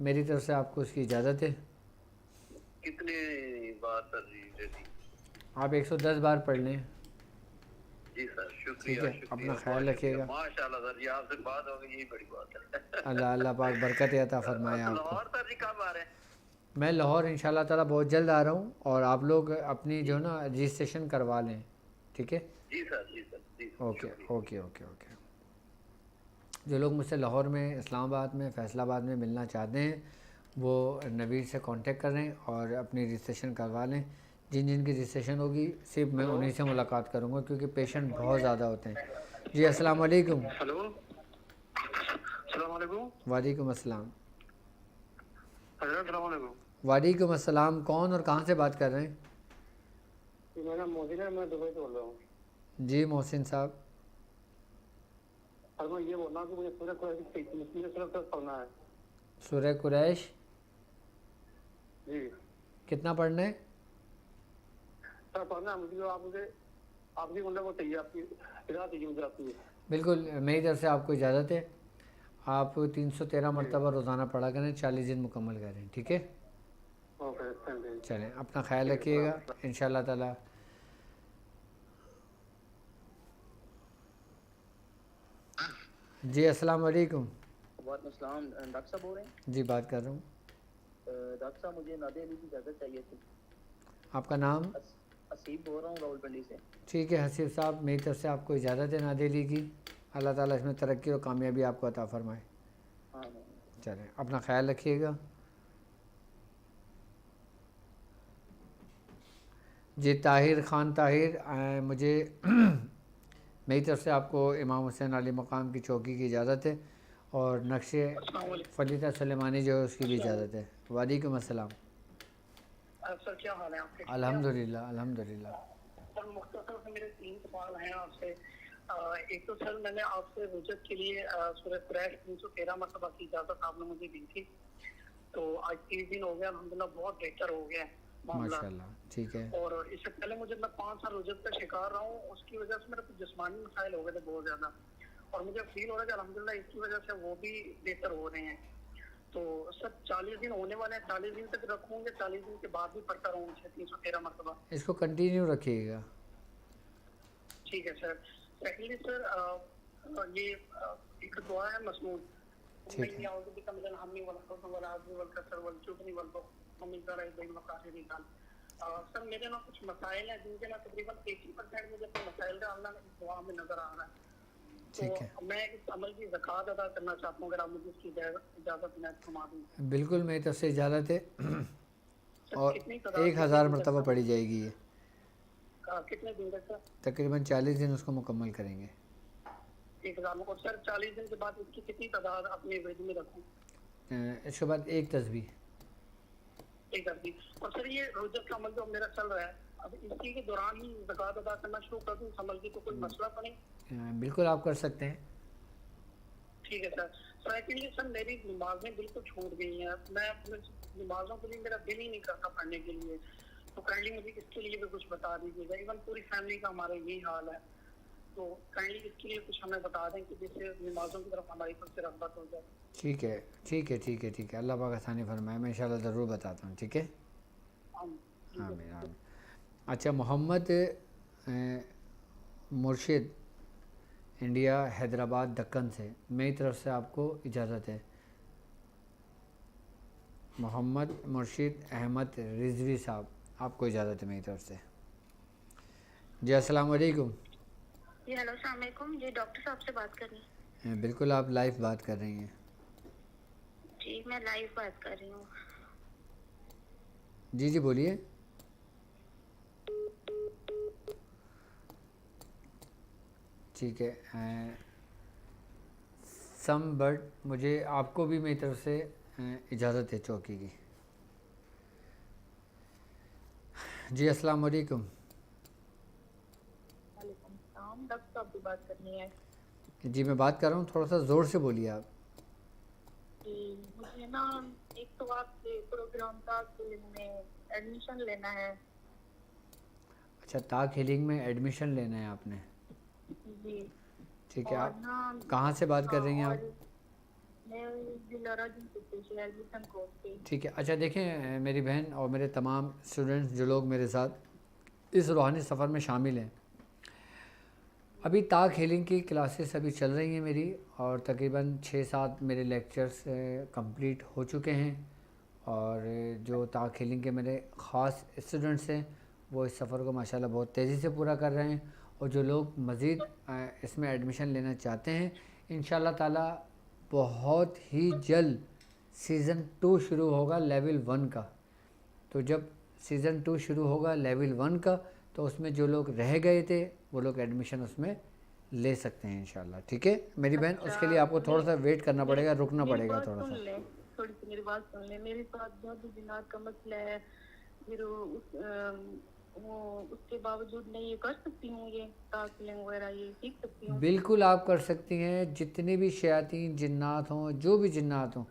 میری طرف سے آپ کو اس کی اجازت ہے. کتنے بار ترجیح دے دی؟ آپ 110 بار پڑھ لیں. جی سر شکریہ ٹھیک ہے، شکریہ اپنا بہت خیال رکھیے شکریہ گا. ماشاء اللہ سر جی آپ سے بات ہو گئی یہی بڑی بات ہے. اللہ پاک برکت عطا فرمائے آپ کو. لاہور سر جی کب آ رہے ہیں؟ میں لاہور ان شاء اللہ تعالیٰ بہت جلد آ رہا ہوں، اور آپ لوگ اپنی جو ہے نا رجسٹریشن کروا لیں. ٹھیک ہے. جی سر جی سر جی اوکے شکریہ. Okay okay okay. جو لوگ مجھ سے لاہور میں، اسلام آباد میں، فیصل آباد میں ملنا چاہتے ہیں وہ نوید سے کانٹیکٹ کریں اور اپنی رجسٹریشن کروا لیں. جن جن کی رجسٹریشن ہوگی صرف میں انہیں سے ملاقات کروں گا، کیونکہ پیشنٹ بہت زیادہ ہوتے ہیں. جی السلام علیکم. ہلو السلام علیکم. وعلیکم السلام. حضرت السلام علیکم. وعلیکم السلام. کون اور کہاں سے بات کر رہے ہیں؟ میرا محسن ہے، میں دبئی سے بول رہا ہوں. جی محسن صاحب. اور میں یہ بول رہا ہوں کہ مجھے سورہ قریش پڑھنا ہے. سورہ قریش جی کتنا پڑھنا ہے؟ سر پڑھنا ہے مجھے. آپ کی مطلب وہ چاہیے، آپ کی اجازت چاہیے مجھے آپ کی. بالکل میری طرف سے آپ کو اجازت ہے. آپ 313 مرتبہ روزانہ پڑھا کریں، 40 دن مکمل کریں. ٹھیک ہے. Okay thank you. چلیں اپنا خیال رکھیے گا ان شاء اللہ تعالیٰ. جی السلام علیکم. وعلیکم السلام. ڈاکٹر صاحب بول رہے ہیں؟ جی بات کر رہا ہوں. ڈاکٹر صاحب مجھے نادے علی کی اجازت چاہیے تھی. آپ کا نام؟ حسیب بول رہا ہوں راولپنڈی سے. ٹھیک ہے حسیب صاحب، میری طرف سے آپ کو اجازت ہے نادے علی کی. اللہ تعالیٰ اس میں ترقی اور کامیابی آپ کو عطا فرمائے. ہاں چلیں اپنا خیال رکھیے گا. جی طاہر خان طاہر، مجھے میری طرف سے آپ کو امام حسین علی مقام کی چوکی کی اجازت ہے، اور نقش فلیطہ سلیمانی جو ہے اس کی بھی اجازت ہے. وعلیکم السلام. سر کیا حال ہے آپ کے؟ الحمدللہ الحمدللہ. سر مختصر سے میرے 3 سوال ہیں آپ سے. ایک تو سر میں نے آپ سے رجت کے لیے سورہ قریش 313 مرتبہ کی اجازت آپ نے مجھے دی تھی، تو آج 30 دن ہو گیا الحمدللہ بہت بہتر ہو گیا معاملہ. ماشاء اللہ. ٹھیک ہے. اور اس سے پہلے میں 5 سال رجت کا شکار رہا ہوں، اس کی وجہ سے میرے کچھ جسمانی مسائل ہو گئے تھے بہت زیادہ، اور مجھے فیل ہو رہا ہے کہ الحمدللہ اس کی وجہ سے وہ بھی بہتر ہو رہے ہیں. تو سر 40 دن ہونے والے ہیں، 40 دن تک رکھوں گے، 40 دن کے بعد بھی پڑھتا رہوں 313 مرتبہ؟ اس کو کنٹینیو رکھیے گا. ٹھیک ہے سر. سیکنڈلی سر یہ ایک دعا ہے مسنون. ٹھیک ہے. سر میرے نا کچھ مسائل ہیں جن کے نا تقریباً 80% مجھے اپنے مسائل کا اللہ اس دعا میں نظر آ رہا ہے. ٹھیک ہے. تو میں اس عمل کی زکوٰۃ ادا کرنا چاہتا ہوں، اگر آپ مجھے اس کی اجازت میں فرما دوں. بالکل میری طرف سے اجازت ہے، اور کتنی تعداد 1000 مرتبہ پڑھی جائے گی. یہ کتنے دن تک سر؟ تقریباً 40 دن اس کو مکمل کریں گے. 1000. اور سر 40 دن کے بعد اس کی کتنی تعداد اپنے ورد میں رکھوں؟ اس کے بعد ایک تسبیح. ایک تسبیح. اور سر یہ رجت کا عمل جو میرا چل رہا ہے، اب اسی کے دوران ہی زکوٰۃ ادا کرنا شروع کر دوں اس عمل کی، تو کوئی مسئلہ تو نہیں؟ بالکل آپ کر سکتے ہیں. ٹھیک ہے سر. سیکنڈلی سر میری نمازیں بالکل چھوٹ گئی ہیں، میں اپنے نمازوں کے لیے میرا دل ہی نہیں کرتا پڑھنے کے لیے، تو کائنڈلی مجھے اس کے لیے بھی کچھ بتا دیجیے گا. ایون پوری فیملی کا ہمارا یہی حال ہے، تو کائنڈلی اس کے لیے کچھ ہمیں بتا دیں کہ جس سے نمازوں کی طرف ہماری خود سے رغبت ہو جائے. ٹھیک ہے ٹھیک ہے ٹھیک ہے ٹھیک ہے. اللہ پاک آسانی فرمائے. میں انشاءاللہ ضرور بتاتا ہوں. ٹھیک ہے. آمین آمین. اچھا محمد مرشد انڈیا حیدرآباد دکن سے، میری طرف سے آپ کو اجازت ہے. محمد مرشد احمد رضوی صاحب، آپ کو اجازت ہے میری طرف سے. جی السلام علیکم. جی ہیلو السلام علیکم. جی ڈاکٹر صاحب سے بات کر رہی ہیں؟ بالکل آپ لائیو بات کر رہی ہیں. جی میں لائیو بات کر رہی ہوں. جی بولیے. ٹھیک ہے. سم بٹ مجھے آپ کو بھی میری طرف سے اجازت ہے چوکی کی. جی السلام علیکم. وعلیکم السلام. ڈاکٹر صاحب سے بات کرنی ہے. جی میں بات کر رہا ہوں، تھوڑا سا زور سے بولیے آپ. جی مجھے نا ایک تو آپ کے پروگرام کا میں ایڈمیشن لینا ہے. اچھا تاک ہیلنگ میں ایڈمیشن لینا ہے آپ نے؟ جی. ٹھیک ہے. اور آپ نا کہاں سے بات کر رہی ہیں آپ؟ میں دلارا جن سے شہر بھی سنکوٹ سے. ٹھیک ہے. اچھا دیکھیں میری بہن اور میرے تمام اسٹوڈنٹس جو لوگ میرے ساتھ اس روحانی سفر میں شامل ہیں، ابھی طاق ہیلنگ کی کلاسز ابھی چل رہی ہیں میری، اور تقریباً 6-7 میرے لیکچرز کمپلیٹ ہو چکے ہیں، اور جو طاق ہیلنگ کے میرے خاص اسٹوڈنٹس ہیں وہ اس سفر کو ماشاءاللہ بہت تیزی سے پورا کر رہے ہیں، اور جو لوگ مزید اس میں ایڈمیشن لینا چاہتے ہیں انشاءاللہ تعالی بہت ہی جلد سیزن 2 شروع ہوگا لیول 1 کا. تو جب سیزن 2 شروع ہوگا لیول 1 کا تو اس میں جو لوگ رہ گئے تھے وہ لوگ ایڈمیشن اس میں لے سکتے ہیں انشاءاللہ. ٹھیک ہے میری بہن، اس کے لیے آپ کو تھوڑا سا ویٹ کرنا پڑے گا، رکنا پڑے گا تھوڑا سا. تھوڑی سی میری بات سن لیں. میرے ساتھ بہت جنات کا مسئلہ ہے، پھر اس کے باوجود میں یہ کر سکتی ہوں، یہ تاثیلیں وغیرہ یہ سیکھ سکتی ہوں؟ بالکل آپ کر سکتی ہیں. جتنی بھی شیاطین جنات ہوں، جو بھی جنات ہوں،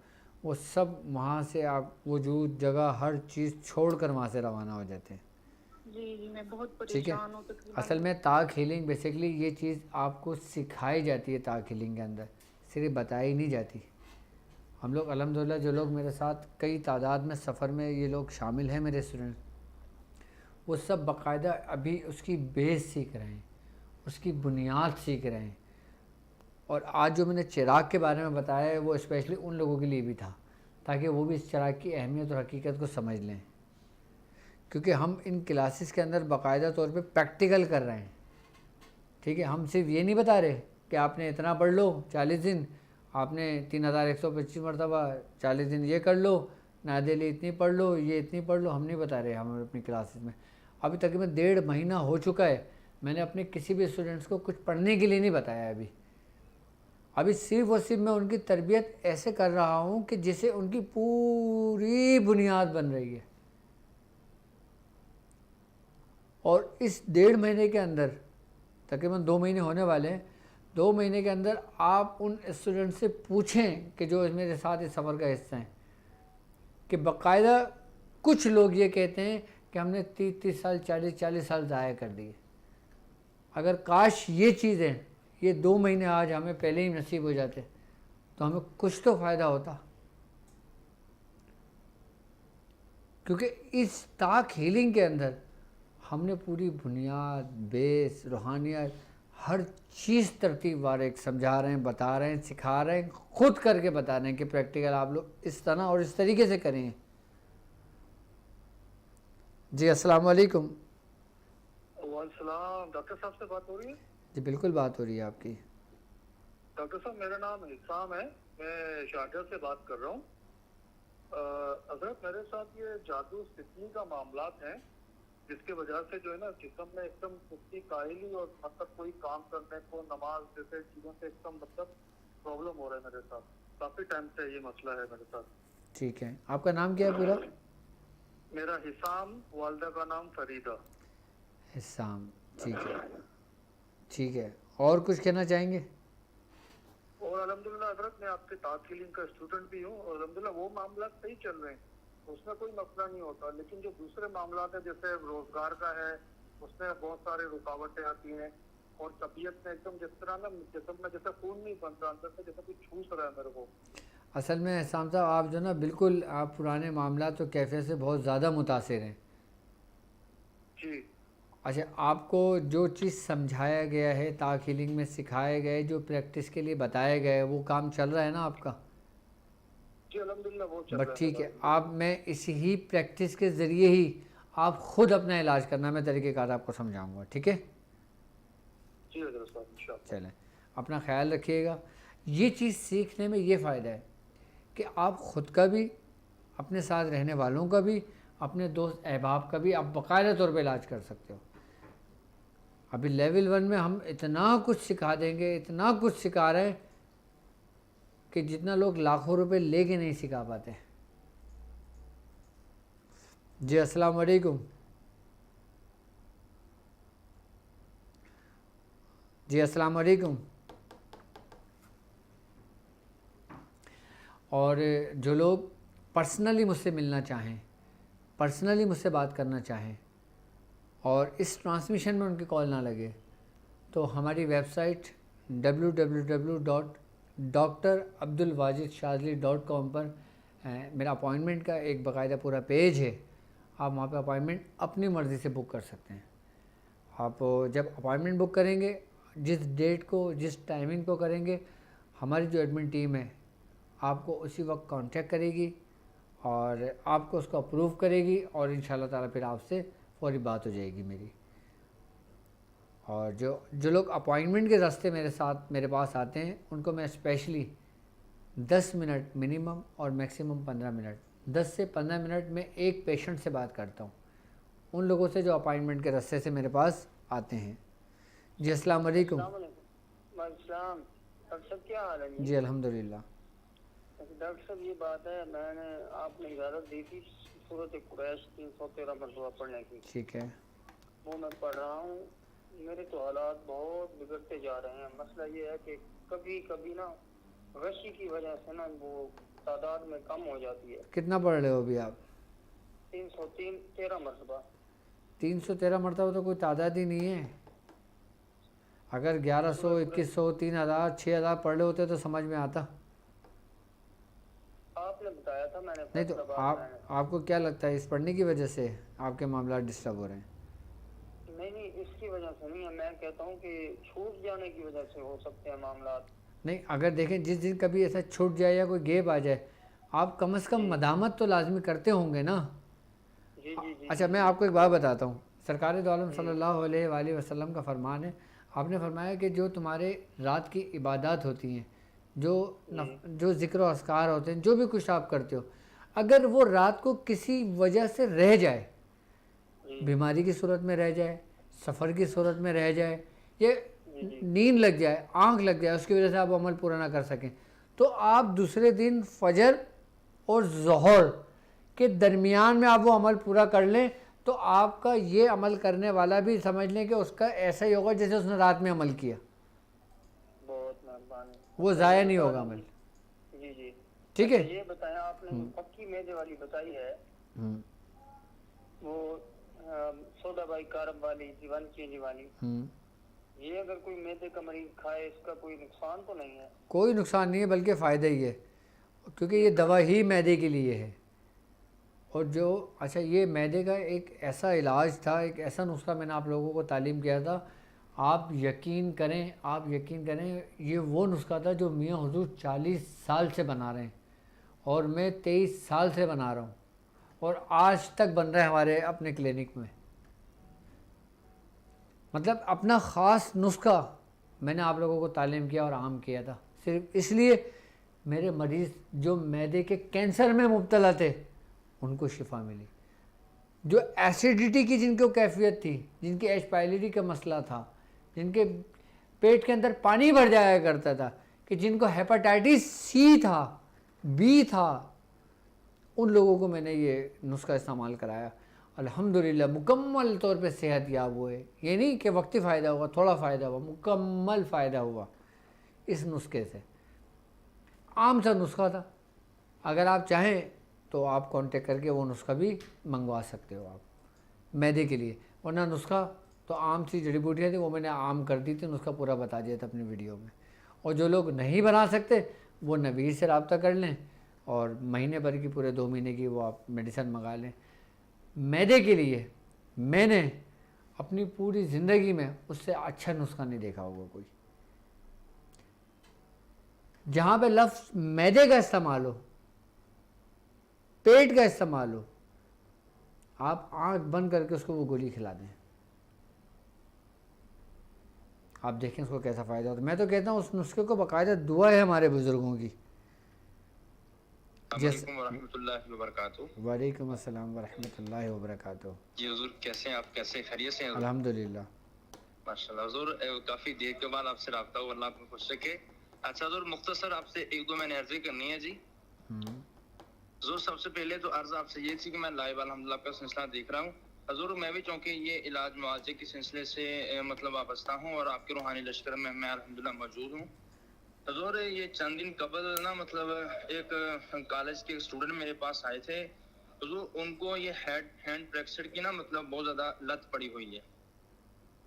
وہ سب وہاں سے آپ وجود جگہ ہر چیز چھوڑ کر وہاں سے روانہ ہو جاتے ہیں. جی میں بہت ٹھیک ہے. پریشان ہوں تقریباً. اصل میں طاق ہیلنگ بیسیکلی یہ چیز آپ کو سکھائی جاتی ہے، طاق ہیلنگ کے اندر صرف بتائی نہیں جاتی. ہم لوگ الحمدللہ جو لوگ میرے ساتھ کئی تعداد میں سفر میں یہ لوگ شامل ہیں میرے اسٹوڈنٹ، وہ سب باقاعدہ ابھی اس کی بیس سیکھ رہے ہیں، اس کی بنیاد سیکھ رہے ہیں. اور آج جو میں نے چراغ کے بارے میں بتایا ہے وہ اسپیشلی ان لوگوں کے لیے بھی تھا تاکہ وہ بھی اس چراغ کی اہمیت اور حقیقت کو سمجھ لیں، کیونکہ ہم ان کلاسز کے اندر باقاعدہ طور پہ پریکٹیکل کر رہے ہیں. ٹھیک ہے. ہم صرف یہ نہیں بتا رہے کہ آپ نے اتنا پڑھ لو 40 دن، آپ نے 3125 مرتبہ 40 دن یہ کر لو، نادیلی اتنی پڑھ لو، یہ اتنی پڑھ لو. ہم نہیں بتا رہے. ہم اپنی کلاسز میں ابھی تقریباً 1.5 مہینہ ہو چکا ہے، میں نے اپنے کسی بھی اسٹوڈنٹس کو کچھ پڑھنے کے لیے نہیں بتایا. ابھی صرف اور صرف میں ان کی تربیت ایسے کر رہا ہوں کہ جسے ان کی پوری بنیاد بن رہی ہے. اور اس 1.5 مہینے کے اندر تقریباً 2 مہینے ہونے والے ہیں، 2 مہینے کے اندر آپ ان اسٹوڈنٹ سے پوچھیں کہ جو میرے ساتھ اس سفر کا حصہ ہیں، کہ باقاعدہ کچھ لوگ یہ کہتے ہیں کہ ہم نے 30 سال 40 سال ضائع کر دیے. اگر کاش یہ چیزیں یہ 2 مہینے آج ہمیں پہلے ہی نصیب ہو جاتے تو ہمیں کچھ تو فائدہ ہوتا. کیونکہ اس طاق ہیلنگ کے اندر ہم نے پوری بنیاد، بیس، روحانیت، ہر چیز ترتیب وار ایک سمجھا رہے ہیں، بتا رہے ہیں، سکھا رہے ہیں، خود کر کے بتا رہے ہیں کہ پریکٹیکل آپ لوگ اس طرح اور اس طریقے سے کریں. جی السلام علیکم. وعلیکم السلام. ڈاکٹر صاحب سے بات ہو رہی ہے؟ جی بالکل بات ہو رہی ہے آپ کی. ڈاکٹر صاحب میرا نام حسام ہے، میں شارجہ سے بات کر رہا ہوں. حضرت میرے ساتھ یہ جادو سکنی کا معاملات ہیں جس کی وجہ سے جو ہے نا جسم میں ایک دم سستی کاہلی اور مطلب کوئی کام کرنے کو، نماز جیسے چیزوں سے ایک دم مطلب پرابلم ہو رہا ہے میرے ساتھ. کافی ٹائم سے یہ مسئلہ ہے میرے ساتھ. ٹھیک ہے. آپ کا نام کیا ہے پورا؟ میرا حسام، والدہ کا نام فریدہ. حسام. ٹھیک ہے. ٹھیک ہے. اور کچھ کہنا چاہیں گے؟ اور الحمدللہ حضرت میں آپ کے طاق ہیلنگ کا اسٹوڈنٹ بھی ہوں، اور الحمدللہ وہ معاملات صحیح چل رہے ہیں، اس میں کوئی مسئلہ نہیں ہوتا. لیکن جو دوسرے معاملات ہیں جیسے روزگار کا ہے، اس میں بہت سارے رکاوٹیں آتی ہیں، اور طبیعت میں ایک دم جس طرح نا جسم میں جیسے خون نہیں بن رہا، اندر سے جیسے کچھ چھوس رہا ہے میرے کو. اصل میں حسام صاحب آپ جو نا بالکل آپ پرانے معاملات و کیفیت سے بہت زیادہ متاثر ہیں. جی. اچھا آپ کو جو چیز سمجھایا گیا ہے طاق ہیلنگ میں، سکھائے گئے، جو پریکٹس کے لیے بتائے گئے، وہ کام چل رہا ہے نا آپ کا؟ جی الحمدللہ وہ چل رہا ہے. بس ٹھیک ہے. آپ میں اسی ہی پریکٹس کے ذریعے ہی آپ خود اپنا علاج کرنا، میں طریقہ کار آپ کو سمجھاؤں گا. ٹھیک ہے. جی حضرت صاحب انشاءاللہ. چلیں اپنا خیال رکھیے گا. یہ چیز سیکھنے میں یہ فائدہ ہے کہ آپ خود کا بھی، اپنے ساتھ رہنے والوں کا بھی، اپنے دوست احباب کا بھی آپ باقاعدہ طور پہ علاج کر سکتے ہو. ابھی لیول 1 میں ہم اتنا کچھ سکھا دیں گے، اتنا کچھ سکھا رہے ہیں کہ جتنا لوگ لاکھوں روپے لے کے نہیں سکھا پاتے. جی السلام علیکم. جی السلام علیکم. اور جو لوگ پرسنلی مجھ سے ملنا چاہیں، پرسنلی مجھ سے بات کرنا چاہیں اور اس ٹرانسمیشن میں ان کی کال نہ لگے، تو ہماری ویب سائٹ www.nurul drabdulwajidshazli.com پر میرا اپوائنٹمنٹ کا ایک باقاعدہ پورا پیج ہے. آپ وہاں پہ اپوائنٹمنٹ اپنی مرضی سے بک کر سکتے ہیں. آپ جب اپوائنٹمنٹ بک کریں گے, جس ڈیٹ کو جس ٹائمنگ کو کریں گے, ہماری جو ایڈمن ٹیم ہے آپ کو اسی وقت کانٹیکٹ کرے گی اور آپ کو اس کو اپروو کرے گی, اور انشاءاللہ تعالیٰ پھر آپ سے فوری بات ہو جائے گی میری. اور جو لوگ اپوائنٹمنٹ کے راستے میرے پاس آتے ہیں ان کو میں اسپیشلی 10 منٹ منیمم اور میکسیمم 15 منٹ, 10 سے 15 منٹ میں ایک پیشنٹ سے بات کرتا ہوں, ان لوگوں سے جو اپوائنٹمنٹ کے راستے سے میرے پاس آتے ہیں. جی السلام علیکم. السلام. ڈاکٹر صاحب کیا حال ہے؟ جی الحمدللہ. ڈاکٹر صاحب یہ بات ہے, میں نے آپ نے اجازت دی تھی سورۃ قریش 313 مرتبہ پڑھنے کی. ٹھیک ہے. وہ میں پڑھ رہا ہوں. میرے تو حالات بہت بگڑتے جا رہے ہیں. مسئلہ یہ ہے کہ کبھی کبھی نا غشی کی وجہ سے نا وہ تعداد میں کم ہو جاتی ہے. کتنا پڑھ رہے ہو ابھی آپ؟ 313 مرتبہ. 313 مرتبہ تو کوئی تعداد ہی نہیں ہے. اگر 1100 2100 3000 6000 پڑھ رہے ہوتے تو سمجھ میں آتا. آپ نے بتایا تھا, میں نے نہیں تو آپ کو کیا لگتا ہے اس پڑھنے کی وجہ سے آپ کے معاملات ڈسٹرب ہو رہے ہیں؟ نہیں اس کی وجہ سے نہیں ہے, میں کہتا ہوں کہ چھوٹ جانے کی وجہ سے ہو سکتے ہیں معاملات. نہیں, اگر دیکھیں جس دن کبھی ایسا چھوٹ جائے یا کوئی گیپ آ جائے, آپ کم از کم مدامت تو لازمی کرتے ہوں گے نا. جی جی جی. اچھا میں آپ کو ایک بات بتاتا ہوں. سرکار دو عالم صلی اللہ علیہ وآلہ وسلم کا فرمان ہے, آپ نے فرمایا کہ جو تمہارے رات کی عبادات ہوتی ہیں, جو ذکر و اذکار ہوتے ہیں, جو بھی کچھ آپ کرتے ہو, اگر وہ رات کو کسی وجہ سے رہ جائے, بیماری کی صورت میں رہ جائے, سفر کی صورت میں رہ جائے, یا نیند لگ جائے, آنکھ لگ جائے, اس کی وجہ سے آپ عمل پورا نہ کر سکیں, تو آپ دوسرے دن فجر اور ظہر کے درمیان میں آپ وہ عمل پورا کر لیں, تو آپ کا یہ عمل کرنے والا بھی سمجھ لیں کہ اس کا ایسا ہی ہوگا جیسے اس نے رات میں عمل کیا. بہت مہربانی. وہ ضائع نہیں ہوگا عمل. جی جی ٹھیک ہے. یہ بتائیں, آپ نے پکی میدے والی بتائی ہے, وہ سودا بائی کارب والی جیوان والی, یہ اگر کوئی میدے کا مریض کھائے اس کا کوئی نقصان تو نہیں ہے؟ کوئی نقصان نہیں ہے, بلکہ فائدہ ہی ہے, کیونکہ یہ دوا ہی معدے کے لیے ہے. اور اچھا یہ معدے کا ایک ایسا علاج تھا, ایک ایسا نسخہ میں نے آپ لوگوں کو تعلیم کیا تھا, آپ یقین کریں یہ وہ نسخہ تھا جو میاں حضور 40 سال سے بنا رہے ہیں, اور میں 23 سال سے بنا رہا ہوں, اور آج تک بن رہا ہے ہمارے اپنے کلینک میں. مطلب اپنا خاص نسخہ میں نے آپ لوگوں کو تعلیم کیا اور عام کیا تھا, صرف اس لیے میرے مریض جو معدے کے کینسر میں مبتلا تھے ان کو شفا ملی, جو ایسیڈیٹی کی جن کو کیفیت تھی, جن کی ایچ پائلیڈی کا مسئلہ تھا, جن کے پیٹ کے اندر پانی بھر جایا کرتا تھا, کہ جن کو ہیپاٹائٹس سی تھا, بی تھا, ان لوگوں کو میں نے یہ نسخہ استعمال کرایا. الحمدللہ مکمل طور پہ صحت یاب ہوئے. یہ نہیں کہ وقتی فائدہ ہوا, تھوڑا فائدہ ہوا, مکمل فائدہ ہوا اس نسخے سے. عام سا نسخہ تھا, اگر آپ چاہیں تو آپ کانٹیکٹ کر کے وہ نسخہ بھی منگوا سکتے ہو آپ معدے کے لیے. ورنہ نسخہ تو عام سی جڑی بوٹیاں تھیں, وہ میں نے عام کر دی تھی, نسخہ پورا بتا دیا تھا اپنی ویڈیو میں. اور جو لوگ نہیں بنا سکتے وہ نویر سے رابطہ کر لیں, اور مہینے بھر کی پورے 2 مہینے کی وہ آپ میڈیسن منگا لیں. معدے کے لیے میں نے اپنی پوری زندگی میں اس سے اچھا نسخہ نہیں دیکھا ہوگا کوئی. جہاں پہ لفظ معدے کا استعمال ہو, پیٹ کا استعمال ہو, آپ آنکھ بند کر کے اس کو وہ گولی کھلا دیں, آپ دیکھیں اس کو کیسا فائدہ ہوتا ہے. میں تو کہتا ہوں اس نسخے کو باقاعدہ دعا ہے ہمارے بزرگوں کی. السلام علیکم ورحمۃ اللہ وبرکاتہ. وعلیکم السلام ورحمۃ اللہ وبرکاتہ. جی حضور کیسے ہیں آپ, کیسے خیریت سے ہیں؟ الحمدللہ ماشاء اللہ. حضور کافی دیر کے بعد آپ سے رابطہ ہوا, اللہ آپ کو خوش رکھے. اچھا حضور مختصر آپ سے 1-2 میں نے عرضیں کرنی ہے. جی حضور سب سے پہلے تو عرض آپ سے یہ تھی کہ میں لائیو الحمدللہ کا سلسلہ دیکھ رہا ہوں. حضور میں بھی چونکہ یہ علاج معالجے کے سلسلے سے مطلب وابستہ ہوں, اور آپ کے روحانی لشکر میں الحمدللہ موجود ہوں. حضور یہ چند دن قبل نا مطلب ایک کالج کے اسٹوڈنٹ میرے پاس آئے تھے. حضور ان کو یہ ہینڈ فریکچر کی نا مطلب بہت زیادہ لت پڑی ہوئی ہے.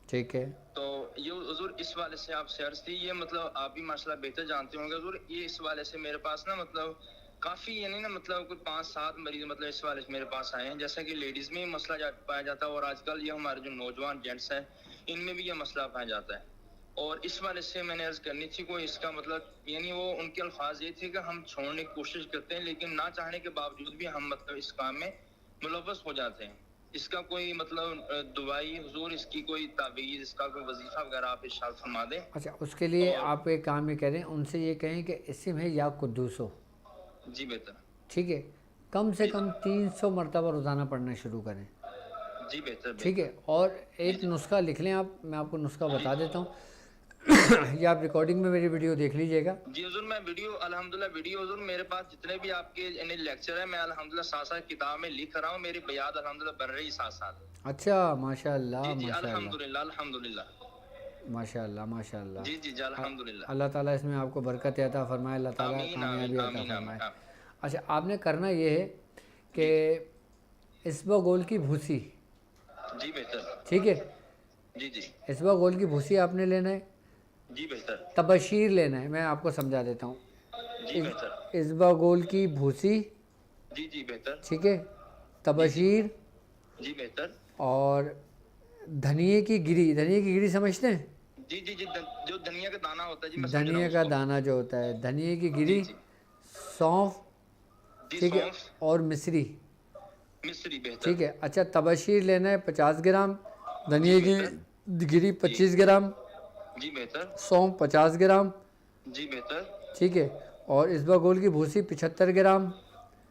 ٹھیک ہے. تو یہ حضور اس والے سے آپ سے عرض تھی, یہ مطلب آپ بھی ماشاءاللہ بہتر جانتے ہوں گے حضور, یہ اس والے سے میرے پاس نا مطلب کافی یعنی نا مطلب کوئی 5-7 مریض مطلب اس والے سے میرے پاس آئے ہیں. جیسا کہ لیڈیز میں مسئلہ پایا جاتا ہے, اور آج کل یہ ہمارے جو نوجوان جینٹس ہیں ان میں بھی یہ مسئلہ پایا جاتا ہے. اور اس والے سے میں نے عرض کرنی تھی, کوئی اس کا مطلب یعنی وہ ان کے الفاظ یہ تھے کہ ہم چھوڑنے کی کوشش کرتے ہیں لیکن نہ چاہنے کے باوجود بھی ہم مطلب اس کام میں ملوث ہو جاتے ہیں. اس کا کوئی مطلب دعائی حضور, اس کی کوئی تعویذ, اس کا کوئی وظیفہ وغیرہ آپ ارشاد فرما دیں. اچھا, اس کے لیے آپ ایک کام یہ کریں, ان سے یہ کہیں کہ اسم ہے یا قدوس ہو. جی بہتر. ٹھیک ہے, کم سے کم 300 مرتبہ روزانہ پڑھنا شروع کریں. جی بہتر. ٹھیک ہے, اور ایک نسخہ لکھ لیں آپ, میں آپ کو نسخہ بتا دیتا ہوں. یہ آپ ریکارڈنگ میں میری ویڈیو دیکھ لیجئے گا. جی حضور, میں ویڈیو الحمدللہ ویڈیو حضور میرے پاس جتنے بھی آپ کے یعنی لیکچر ہیں میں الحمدللہ ساتھ ساتھ کتاب میں لکھ رہا ہوں, میری بیات الحمدللہ بن رہی ساتھ ساتھ. اچھا, ماشاء اللہ جی ماشاء اللہ الحمدللہ الحمدللہ. ماشاء اللہ ماشاء اللہ. جی جی الحمدللہ. اللہ تعالیٰ اس میں آپ کو برکت عطا فرمائے, اللہ تعالیٰ آمین کامیابی آمین عطا آمین. فرمائے. اچھا, آپ نے کرنا یہ ہے کہ اسبغول کی بھوسی. جی بہتر. ٹھیک ہے, جی جی. اسبغول کی بھوسی آپ نے لینا ہے. جی بہتر. تبشیر لینا ہے, میں آپ کو سمجھا دیتا ہوں. جی بہتر. اسبغول کی بھوسی. جی جی بہتر. ٹھیک ہے, تبشیر. جی بہتر. اور دھنیے کی گری. دھنیے کی گری سمجھتے ہیں؟ جی جی جی, جو دھنیا کا دانہ ہوتا ہے جی, میں سمجھ رہا دھنیے ہوں کا اس کو. دانہ جو ہوتا ہے, دھنیے کی جی گری, جی. سونف. جی ٹھیک ہے, سونف. اور مصری. مصری بہتر. ٹھیک ہے. اچھا, تبشیر لینا ہے 50 گرام, دھنیے کی گری 25 گرام, جی بہتر. سونف 50 گرام. جی بہتر. ٹھیک ہے, اور اسبغول کی بھوسی 75 گرام.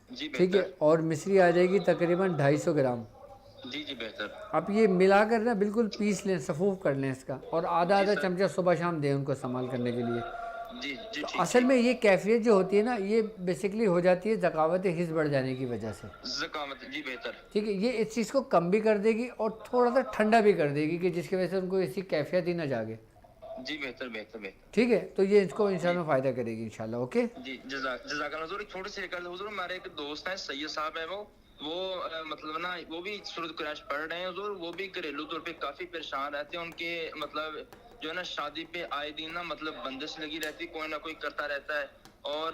جی ٹھیک ہے, بہتر. اور مصری آ جائے گی تقریباً 250 گرام. جی جی بہتر. آپ یہ ملا کر نا بالکل پیس لیں, صفوف کر لیں اس کا, اور آدھا جی آدھا سر. چمچہ صبح شام دیں ان کو استعمال کرنے کے لیے. جی جی تو ٹھیک اصل ٹھیک. میں یہ کیفیت جو ہوتی ہے نا, یہ بیسکلی ہو جاتی ہے ذکاوت حس بڑھ جانے کی وجہ سے. زکامت. جی بہتر. ٹھیک ہے, یہ اس چیز کو کم بھی کر دے گی اور تھوڑا سا ٹھنڈا بھی کر دے گی, کہ جس کی وجہ سے ان کو ایسی کیفیت ہی نہ جاگے. جی بہتر بہتر بہتر. ٹھیک ہے, تو یہ اس کو انشاءاللہ فائدہ کرے گی انشاءاللہ. اوکے جی جزاک اللہ حضور. ایک چھوٹی سی ایک حضور, ہمارے ایک دوست ہیں سید صاحب ہیں, وہ مطلب نا وہ بھی سورۃ قریش پڑھ رہے ہیں حضور. وہ بھی گھریلو طور پہ کافی پریشان رہتے ہیں. ان کے مطلب جو ہے نا شادی پہ آئے دن نا مطلب بندش لگی رہتی, کوئی نہ کوئی کرتا رہتا ہے, اور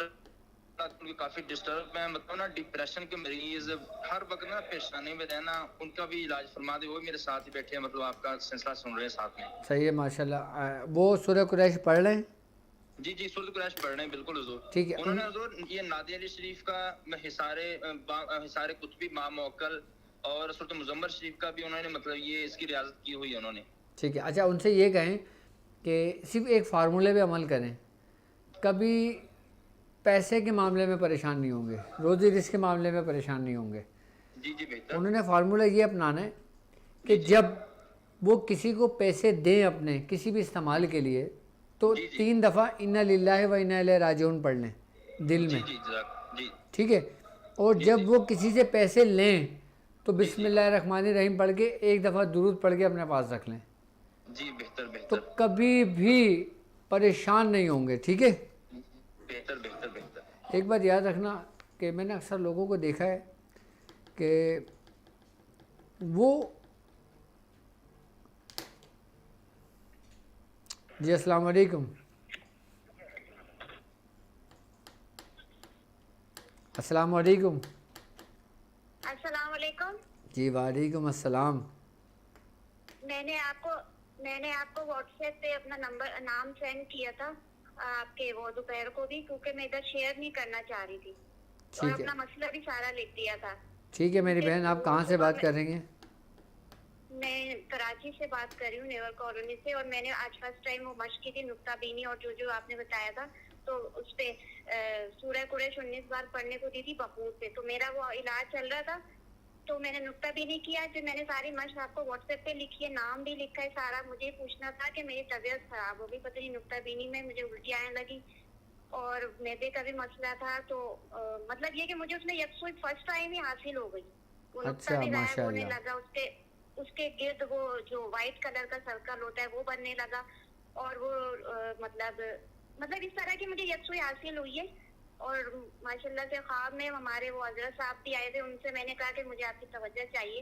کافی ڈسٹرب ہیں, مطلب نا ڈپریشن کے مریض, ہر وقت نا پریشانی میں رہنا. ان کا بھی علاج فرما دے. وہ میرے ساتھ ہی بیٹھے ہیں, مطلب آپ کا سلسلہ سن رہے ہیں ساتھ میں. صحیح ہے ماشاءاللہ. وہ سورہ قریش پڑھ لیں. جی جی سورۃ قریش پڑھ رہے ہیں بالکل حضور. ٹھیک ہے, انہوں نے حضور یہ نادی علی شریف کا حصار قطبی ما موکل اور سورۃ مزمل شریف کا بھی انہوں نے مطلب یہ اس کی ریاضت کی ہوئی ہے انہوں نے. ٹھیک ہے. اچھا, ان سے یہ کہیں کہ صرف ایک فارمولے پہ عمل کریں, کبھی پیسے کے معاملے میں پریشان نہیں ہوں گے, روزی رزق کے معاملے میں پریشان نہیں ہوں گے. جی جی بہتر. انہوں نے فارمولہ یہ اپنانا ہے کہ جب وہ کسی کو پیسے دیں اپنے کسی بھی استعمال کے لیے, تو 3 دفعہ انا للہ و انا الیہ راجعون پڑھ لیں دل میں. جی جی. ٹھیک ہے, اور جب وہ کسی سے پیسے لیں تو بسم اللہ الرحمن الرحیم پڑھ کے 1 دفعہ درود پڑھ کے اپنے پاس رکھ لیں. جی بہتر تو بہتر. کبھی بھی پریشان نہیں ہوں گے. ٹھیک ہے, بہتر بہتر بہتر. ایک بات یاد رکھنا کہ میں نے اکثر لوگوں کو دیکھا ہے کہ وہ جی السلام علیکم. السلام علیکم. السلام علیکم. جی وعلیکم السلام. میں نے آپ کو واٹس ایپ پہ اپنا نام سینڈ کیا تھا آپ کے وہ دوپہر کو بھی, کیونکہ میں ادھر شیئر نہیں کرنا چاہ رہی تھی, اور اپنا مسئلہ بھی سارا لکھ دیا تھا. ٹھیک ہے میری بہن, آپ کہاں سے بات کر رہی ہیں؟ میں کراچی سے بات کر رہی ہوں, نیور کالونی سے. اور میں نے آج فرسٹ ٹائم وہ مشق کی تھی نکتہ بینی, اور جو آپ نے بتایا تھا تو اس پہ سورہ قریش 19 بار پڑھنے کو دی تھی بخور سے. تو میرا وہ علاج چل رہا تھا, تو میں نے نکتہ بینی کیا. پھر میں نے ساری مشق آپ کو واٹس ایپ پہ لکھی ہے, نام بھی لکھا ہے سارا. مجھے پوچھنا تھا کہ میری طبیعت خراب ہو گئی, پتہ نہیں نکتہ بینی میں مجھے الٹی آنے لگی, اور میدے کا بھی مسئلہ تھا. تو مطلب یہ کہ مجھے اس میں یکسوئی فرسٹ ٹائم ہی حاصل ہو گئی. وہ نکتہ بھی غائب ہونے لگا, اس کے گرد وہ جو وائٹ کلر کا سرکل ہوتا ہے وہ بننے لگا, اور وہ مطلب اس طرح کی مجھے یکسوئی حاصل ہوئی ہے. اور ماشاءاللہ سے خواب میں ہمارے وہ حضرت صاحب بھی آئے تھے, ان سے میں نے کہا کہ مجھے آپ کی توجہ چاہیے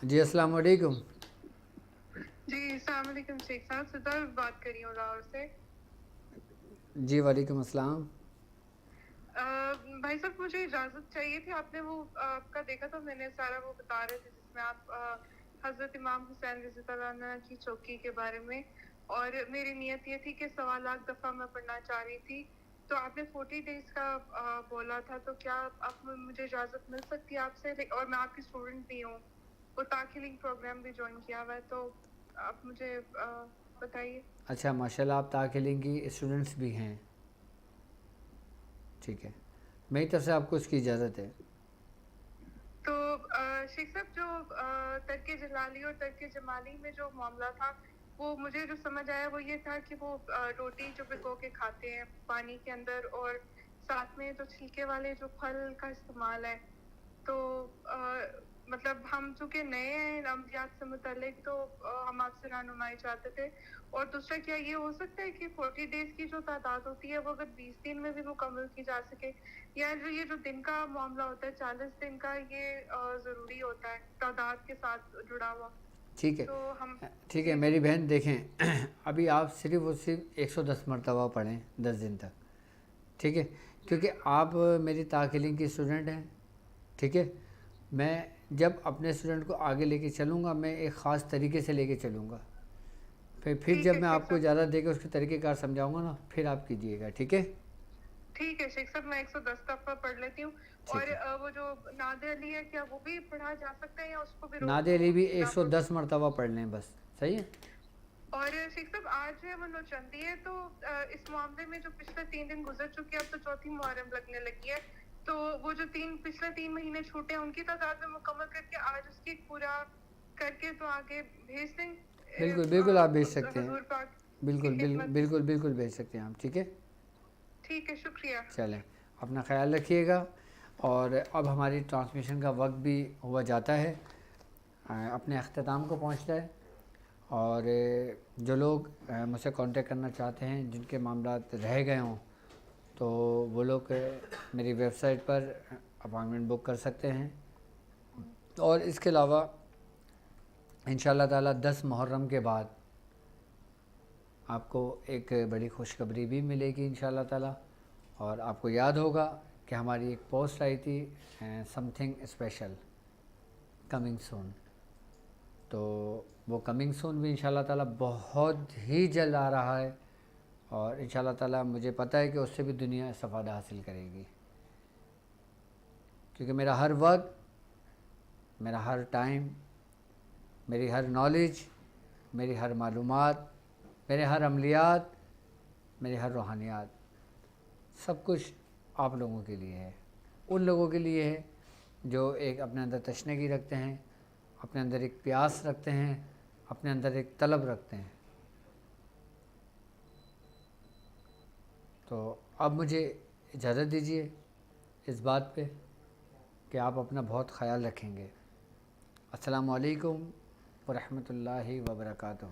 جی السلام علیکم. جی السلام علیکم شیخ صاحب, ستار بات کر رہی ہوں لاہور سے. جی وعلیکم السلام. بھائی صاحب مجھے اجازت چاہیے تھی. آپ نے وہ آپ کا دیکھا تھا, میں نے سارا وہ بتا رہے تھے جس میں آپ حضرت امام حسین رضی اللہ عنہ کی چوکی کے بارے میں, اور میری نیت یہ تھی کہ 1.25 لاکھ دفعہ میں پڑھنا چاہ رہی تھی. تو آپ نے 40 ڈیز کا بولا تھا, تو کیا آپ مجھے اجازت مل سکتی ہے آپ سے؟ اور میں آپ کی اسٹوڈنٹ بھی ہوں, وہ تاخیلنگ پروگرام بھی جوائن کیا ہوا ہے, تو آپ مجھے بتائیے. اچھا ماشاء اللہ, آپ تاخیلنگ کی اسٹوڈنٹس بھی ہیں, ٹھیک ہے, میری طرف سے آپ کو اس کی اجازت ہے. تو شیخ صاحب جو ترک جلالی اور ترک جمالی میں جو معاملہ تھا, وہ مجھے جو سمجھ آیا وہ یہ تھا کہ وہ روٹی جو بھگو کے کھاتے ہیں پانی کے اندر, اور ساتھ میں جو چھلکے والے جو پھل کا استعمال ہے. تو مطلب ہم چونکہ نئے ہیں عملیات سے متعلق, تو ہم آپ سے رہنمائی چاہتے تھے. اور دوسرا کیا یہ ہو سکتا ہے کہ 40 ڈیز کی جو تعداد ہوتی ہے وہ اگر 20 دن میں بھی مکمل کی جا سکے, یا جو یہ جو دن کا معاملہ ہوتا ہے 40 دن کا, یہ ضروری ہوتا ہے تعداد کے ساتھ جڑا ہوا؟ ٹھیک ہے, تو ہم ٹھیک ہے میری بہن, دیکھیں ابھی آپ صرف اور صرف 110 مرتبہ پڑھیں 10 دن تک, ٹھیک ہے, کیونکہ آپ میری تاخیلنگ کی اسٹوڈنٹ ہیں, ٹھیک ہے. میں جب اپنے اسٹوڈنٹ کو آگے لے کے چلوں گا, میں ایک خاص طریقے سے لے کے چلوں گا. پھر جب میں آپ کو اجازت دے کے اس کے طریقہ کار سمجھاؤں گا نا, پھر آپ کیجئے گا, ٹھیک ہے. ٹھیک ہے شیخ صاحب, میں 110 دفعہ پڑھ لیتی ہوں. اور وہ جو ناد علی ہے, کیا وہ بھی پڑھا جا سکتا ہے یا اس کو بھی ناد علی بھی 110 مرتبہ پڑھ لیں بس, صحیح ہے. اور شیخ صاحب آج جو ہے وہ نوچندی ہے, تو اس معاملے میں جو پچھلے 3 دن گزر چکے ہیں, اب تو چوتھی محرم لگنے لگی ہے, تو وہ جو پچھلے 3 مہینے چھوٹے ہیں ان کی تعداد میں مکمل کر کے آج اس کی پورا کر کے تو آگے بھیج دیں. بالکل بالکل آپ بھیج سکتے ہیں, حضور پاک بالکل بالکل بالکل بھیج سکتے ہیں آپ, ٹھیک ہے. ٹھیک ہے, شکریہ. چلیں, اپنا خیال رکھیے گا. اور اب ہماری ٹرانسمیشن کا وقت بھی ہوا جاتا ہے, اپنے اختتام کو پہنچتا ہے. اور جو لوگ مجھ سے کانٹیکٹ کرنا چاہتے ہیں, جن کے معاملات رہ گئے ہوں, تو وہ لوگ میری ویب سائٹ پر اپائنٹمنٹ بک کر سکتے ہیں. اور اس کے علاوہ انشاءاللہ تعالیٰ 10 محرم کے بعد آپ کو ایک بڑی خوشخبری بھی ملے گی انشاءاللہ تعالیٰ. اور آپ کو یاد ہوگا کہ ہماری ایک پوسٹ آئی تھی, سم تھنگ اسپیشل کمنگ سون, تو وہ کمنگ سون بھی انشاءاللہ تعالیٰ بہت ہی جلد آ رہا ہے. اور انشاءاللہ تعالیٰ مجھے پتہ ہے کہ اس سے بھی دنیا استفادہ حاصل کرے گی, کیونکہ میرا ہر وقت, میرا ہر ٹائم, میری ہر نالج, میری ہر معلومات, میرے ہر عملیات, میرے ہر روحانیات, سب کچھ آپ لوگوں کے لیے ہے. ان لوگوں کے لیے ہے جو ایک اپنے اندر تشنگی رکھتے ہیں, اپنے اندر ایک پیاس رکھتے ہیں, اپنے اندر ایک طلب رکھتے ہیں. تو اب مجھے اجازت دیجیے اس بات پہ کہ آپ اپنا بہت خیال رکھیں گے. السلام علیکم ورحمۃ اللہ وبرکاتہ.